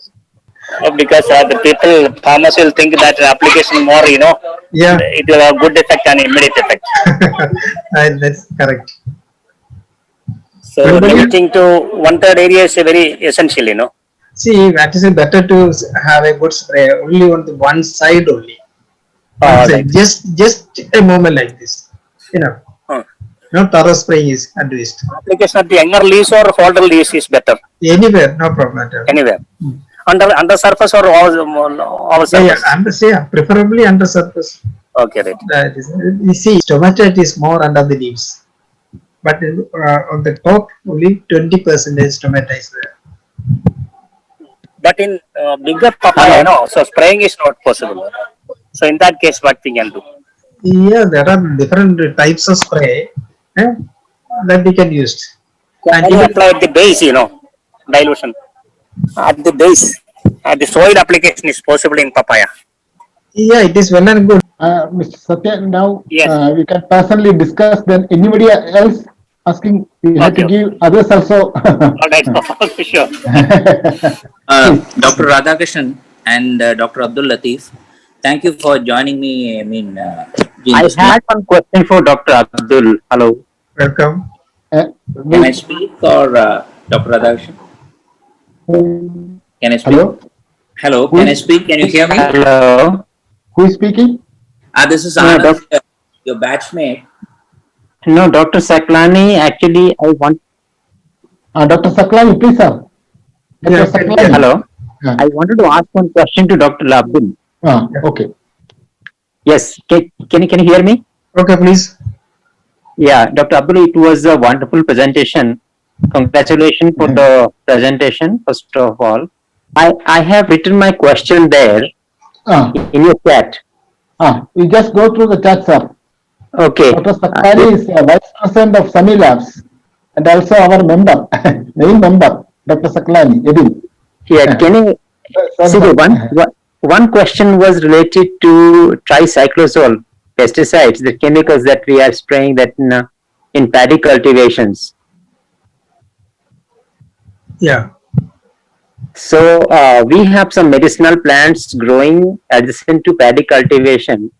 Because the farmers will think that application more, Yeah, it will have good effect and immediate effect. that's correct. So limiting to 1/3 area is very essential, See, that is better to have a good spray only on the one side only. Right. Just a moment like this, no thorough spraying is advised. Application of the younger leaves or older leaves is better. Anywhere, no problem at all. Anywhere. Under surface or over surface? Preferably under surface. Okay, right. That is, you see, stomatitis is more under the leaves, but on the top only 20% stomata is there. But in bigger papaya, so spraying is not possible. So in that case, what we can do? Yeah, there are different types of spray that we can use. And Can you even, apply at the base, dilution at the base? The soil application is possible in papaya. yeah, it is well and good. Mr. Satya, now Yes. we can personally discuss. Then anybody else asking, we have to Okay. give others also. All right, sure. Dr. Radhakrishnan and Dr. Abdul Latif, thank you for joining me. in I this had one question for Dr. Abdul. Hello. Welcome. Can I speak or Dr. Radhakrishnan? Can I speak? Hello, Hello, can I speak? Can you hear me? Hello. who is speaking? This is No, Anand, your batchmate. No, Dr. Saklani, actually, I want. Dr. Saklani, please, sir. Dr. Yeah, Saklani. Hello. Yeah. I wanted to ask one question to Dr. Abdul. Okay. Yes. Can you hear me? Okay, please. Yeah, Dr. Abdul, it was a wonderful presentation. Congratulations for the presentation, first of all. I have written my question there Ah, in your chat. we just go through the chat, sir. Okay. Dr. Saklani is Vice President of Sunny Labs and also our member, main member, Dr. Saklani, Edin. Yeah, can you see one question was related to tricyclosol pesticides, the chemicals that we are spraying that in paddy cultivations. Yeah. So we have some medicinal plants growing adjacent to paddy cultivation.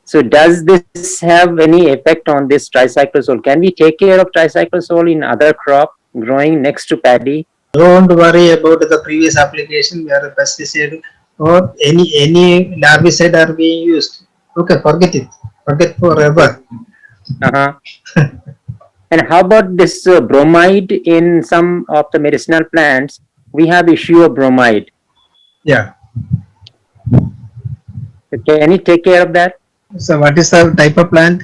So does this have any effect on this tricyclosol? Can we take care of tricyclosol in other crop growing next to paddy? Don't worry about the previous application where the pesticide or any larvicide are being used. Okay, forget it. Forget forever. Uh-huh. And how about this bromide in some of the medicinal plants? We have issue of bromide. Yeah. Can you take care of that? So what is the type of plant?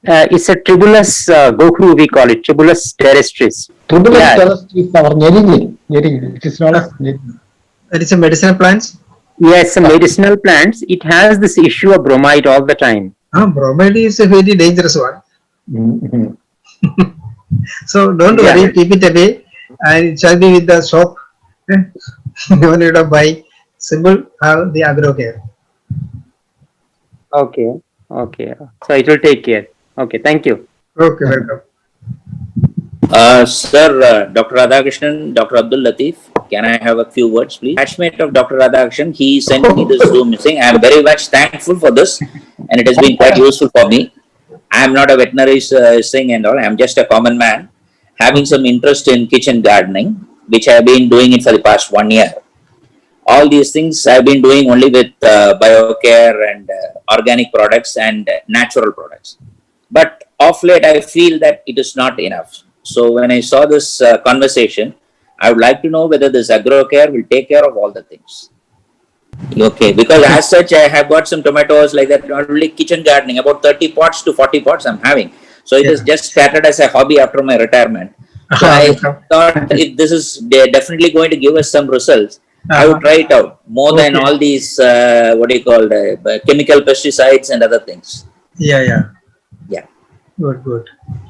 It's a Tribulus Goku, we call it, Tribulus terrestris. Tribulus Yeah. terrestris is our Nerigli. It is known as Nerigli. That is a medicinal plants. Yes, medicinal plants, it has this issue of bromide all the time. Bromide is a very dangerous one. Mhm. So don't Yeah. worry, keep it away and it shall be with the soap. No need of buying. Simple have the agrocare. Okay, okay. So it will take care. Okay, thank you. Okay, welcome. Sir, Dr. Radhakrishnan, Dr. Abdul Latif, can I have a few words, please? Batchmate of Dr. Radhakrishnan, he sent me this Zoom missing. I am very much thankful for this, and it has been quite useful for me. I am not a veterinary thing and all. I am just a common man having some interest in kitchen gardening, which I have been doing it for the past 1 year. All these things I've been doing only with biocare and organic products and natural products. But of late, I feel that it is not enough. So when I saw this conversation, I would like to know whether this agrocare will take care of all the things. Okay, because as such, I have got some tomatoes like that, not only kitchen gardening, about 30 pots to 40 pots I'm having. So it is just started as a hobby after my retirement. So I thought if this is definitely going to give us some results, I would try it out more than all these, chemical pesticides and other things. Yeah. Yeah. Good, good.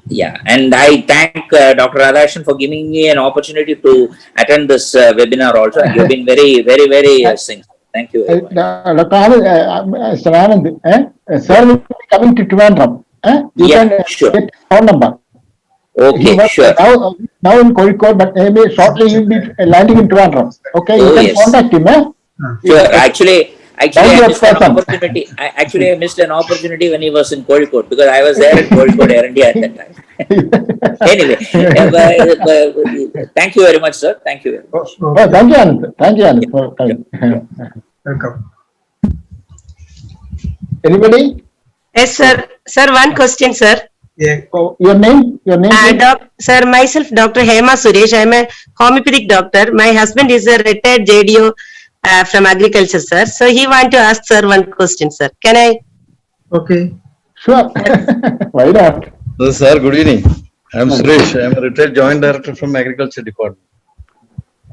Yeah, and I thank Dr. Radhakrishnan for giving me an opportunity to attend this webinar also. And you've been very, very, very sincere. Thank you very much. Dr. Anand, Sir Anand, sir will be coming to Trivandrum. You Yeah, can sure. get phone number. He Okay, was sure. now in Kozhikode, but maybe shortly he will be landing in Trivandrum. Okay, you Oh, can yes. contact him. Sure. Actually, Thank I you, missed an person. opportunity. I missed an opportunity when he was in Kozhikode because I was there in Kozhikode, India at that time. Anyway, thank you very much, sir. Thank you very much. Oh, thank you, Anand. Thank you, Anand, for coming. Welcome. Anybody? Yes, sir. Sir, one question, sir. Yeah. Oh, your name? Your name? please? Sir, myself, Dr. Hema Suresh. I am a homeopathic doctor. My husband is a retired JDO from agriculture, sir. So he want to ask sir one question, sir. Can I? Okay. Sure. Why not? Sir, good evening. I'm Suresh. I'm a retired joint director from Agriculture Department.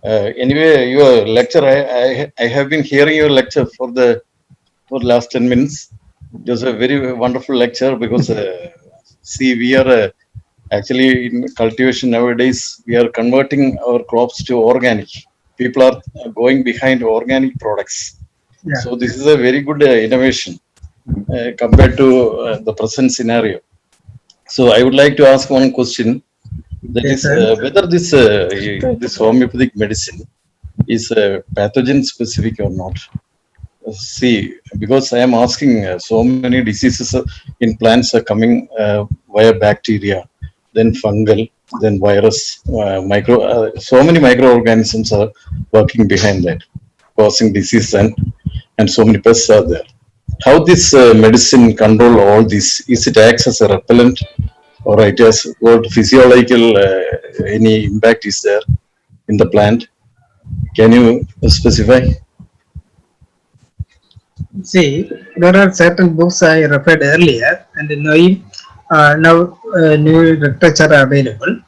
Anyway, your lecture, I have been hearing your lecture for last 10 minutes. It was a very wonderful lecture because, see, we are actually in cultivation nowadays, we are converting our crops to organic. People are going behind organic products. Yeah. So this is a very good innovation compared to the present scenario. So I would like to ask one question. That Yes, is sir. whether this homeopathic medicine is pathogen specific or not. See, because I am asking so many diseases in plants are coming via bacteria, then fungal, then virus, so many microorganisms are working behind that, causing disease and so many pests are there. How this medicine control all this? Is it acts as a repellent? Or it has what physiological any impact is there in the plant? Can you specify? See, there are certain books I referred earlier, and now new literature are available.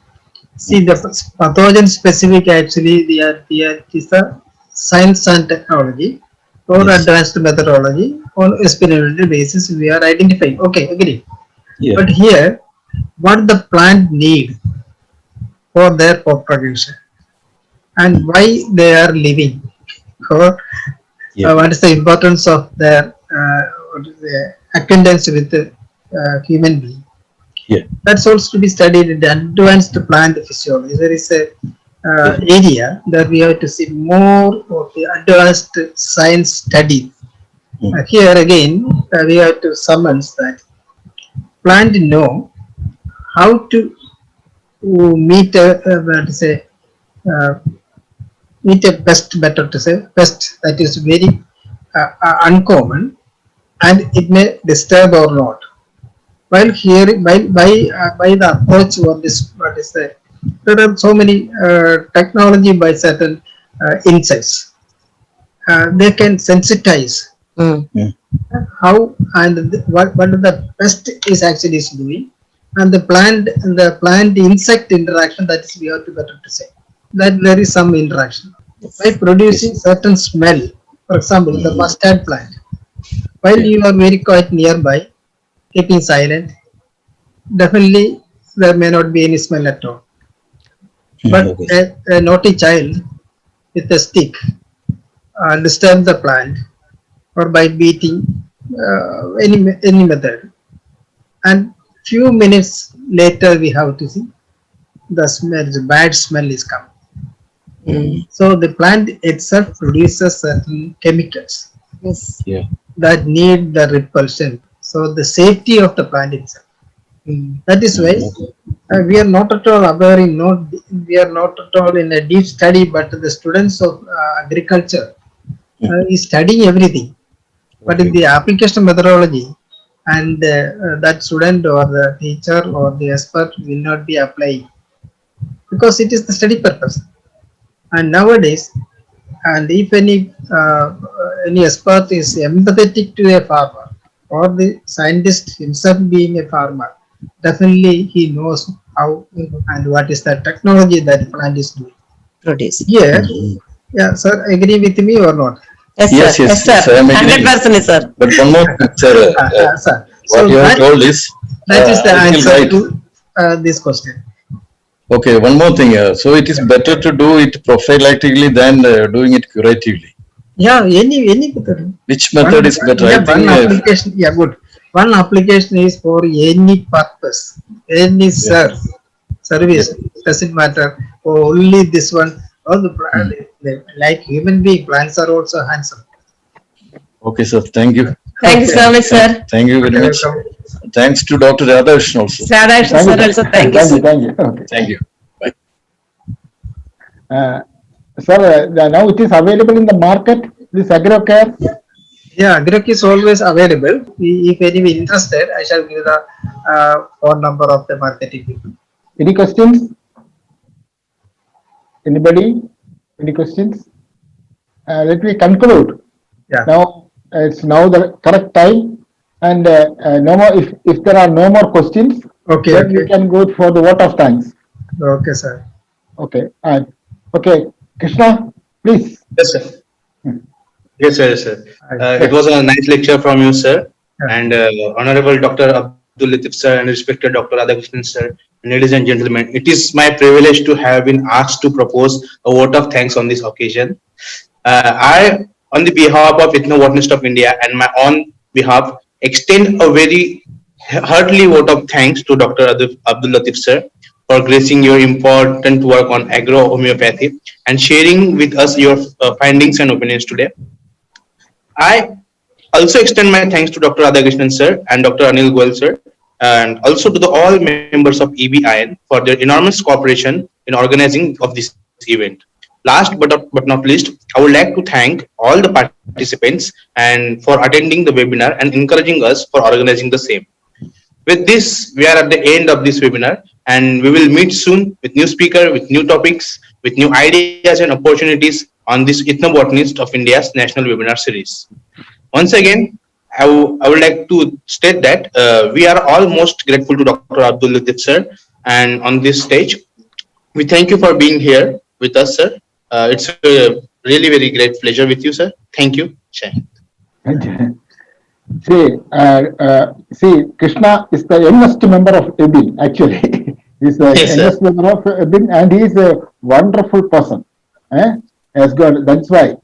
See, the pathogen specific actually is the science and technology or Yes. advanced methodology on experimental basis we are identifying. Okay, agree. Yeah. But here, what the plant need for their propagation and why they are living, or Yeah. what is the importance of their what is the acquaintance with the human being. Yeah. That's also to be studied in the advanced plant physiology. There is a area that we have to see more of the advanced science study. Here again, we have to summons that plant know how to meet what to say, uh, meet a pest, better to say, pest that is very uncommon and it may disturb or not. While here, by the approach of this, what is that? There are so many technology by certain insects. They can sensitize how and what the pest is actually is doing, and the plant insect interaction, that is we have to better to say that there is some interaction by producing certain smell. For example, the mustard plant, while you are very quite nearby, keeping silent, definitely there may not be any smell at all. But a naughty child with a stick disturb the plant or by beating any method, and few minutes later we have to see the smell, the bad smell is coming. So the plant itself produces certain chemicals Yeah. that need the repulsion. So the safety of the plant itself. That is why we are not at all aware in we are not at all in a deep study, but the students of agriculture is studying everything. But in the application methodology, and that student or the teacher or the expert will not be applying because it is the study purpose. And nowadays, and if any expert is empathetic to a farmer or the scientist himself being a farmer, definitely he knows how and what is the technology that the plant is doing. Produce. Here, yeah, sir, agree with me or not? Yes, Yes, sir. yes, Yes, sir. yes, I am agreeing. 100%, sir. But one more, sir, Sir. what So you have told is that is the I feel answer right. to this question. Okay, one more thing. So it is better to do it prophylactically than doing it curatively. Yeah, any method. Which method is better? Yeah, I think one application. Yeah, good. One application is for any purpose, any service. Doesn't matter. Only this one. All the plant, like human being, plants are also handsome. Okay, sir. Thank you. Thank you so much, sir. Thank you very much. Welcome. Thanks to Dr. Radhakrishnan also. Radhakrishnan, sir, also thank you, sir. Thank you. Okay. Thank you. Bye. Sir, now it is available in the market, this AgroCare. Yeah, Agrok is always available. If anyone interested, I shall give the phone number of the marketing people. Any questions? Anybody? Any questions? Let me conclude. Yeah. Now, it's now the correct time. And no more, if there are no more questions, Okay, then we okay, can go for the vote of thanks. okay, sir. Okay, okay, Krishna, please. Yes, sir. Yes, sir. Yes, sir. I- It was a nice lecture from you, sir. Yeah. And Honorable Dr. Abdul Latif, sir, and respected Dr. Radhakrishnan, sir. Ladies and gentlemen, it is my privilege to have been asked to propose a vote of thanks on this occasion. I, on the behalf of Ethnobotanist of India and my own behalf, extend a very heartily vote of thanks to Dr. Abdul Latif, sir, for gracing your important work on agro-homeopathy and sharing with us your findings and opinions today. I also extend my thanks to Dr. Radhakrishnan sir and Dr. Anil Goel sir, and also to the all members of EBIN for their enormous cooperation in organizing of this event. Last but not least, I would like to thank all the participants and for attending the webinar and encouraging us for organizing the same. With this, we are at the end of this webinar, and we will meet soon with new speaker, with new topics, with new ideas and opportunities on this Ethnobotanist of India's National Webinar Series. Once again, I would like to state that we are all most grateful to Dr. Abdul Latif sir, and on this stage, we thank you for being here with us, sir. It's a really very great pleasure with you, sir. Thank you. Jai Hind. See, Krishna is the youngest member of EBIN, actually. He's the Yes, sir. youngest member of EBIN, and he is a wonderful person. As God, that's why.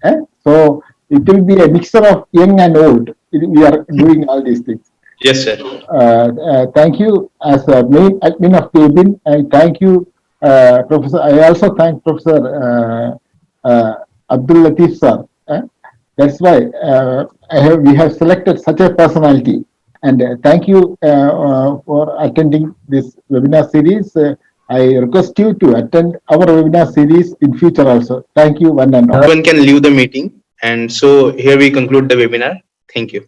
So it will be a mixture of young and old. We are doing all these things. Yes, sir. Thank you as a main admin of the EBIN. I thank you, Professor. I also thank Professor Abdul Latif sir. That's why we have selected such a personality. And thank you for attending this webinar series. I request you to attend our webinar series in future also. Thank you, one and all. Everyone can leave the meeting. And so here we conclude the webinar. Thank you.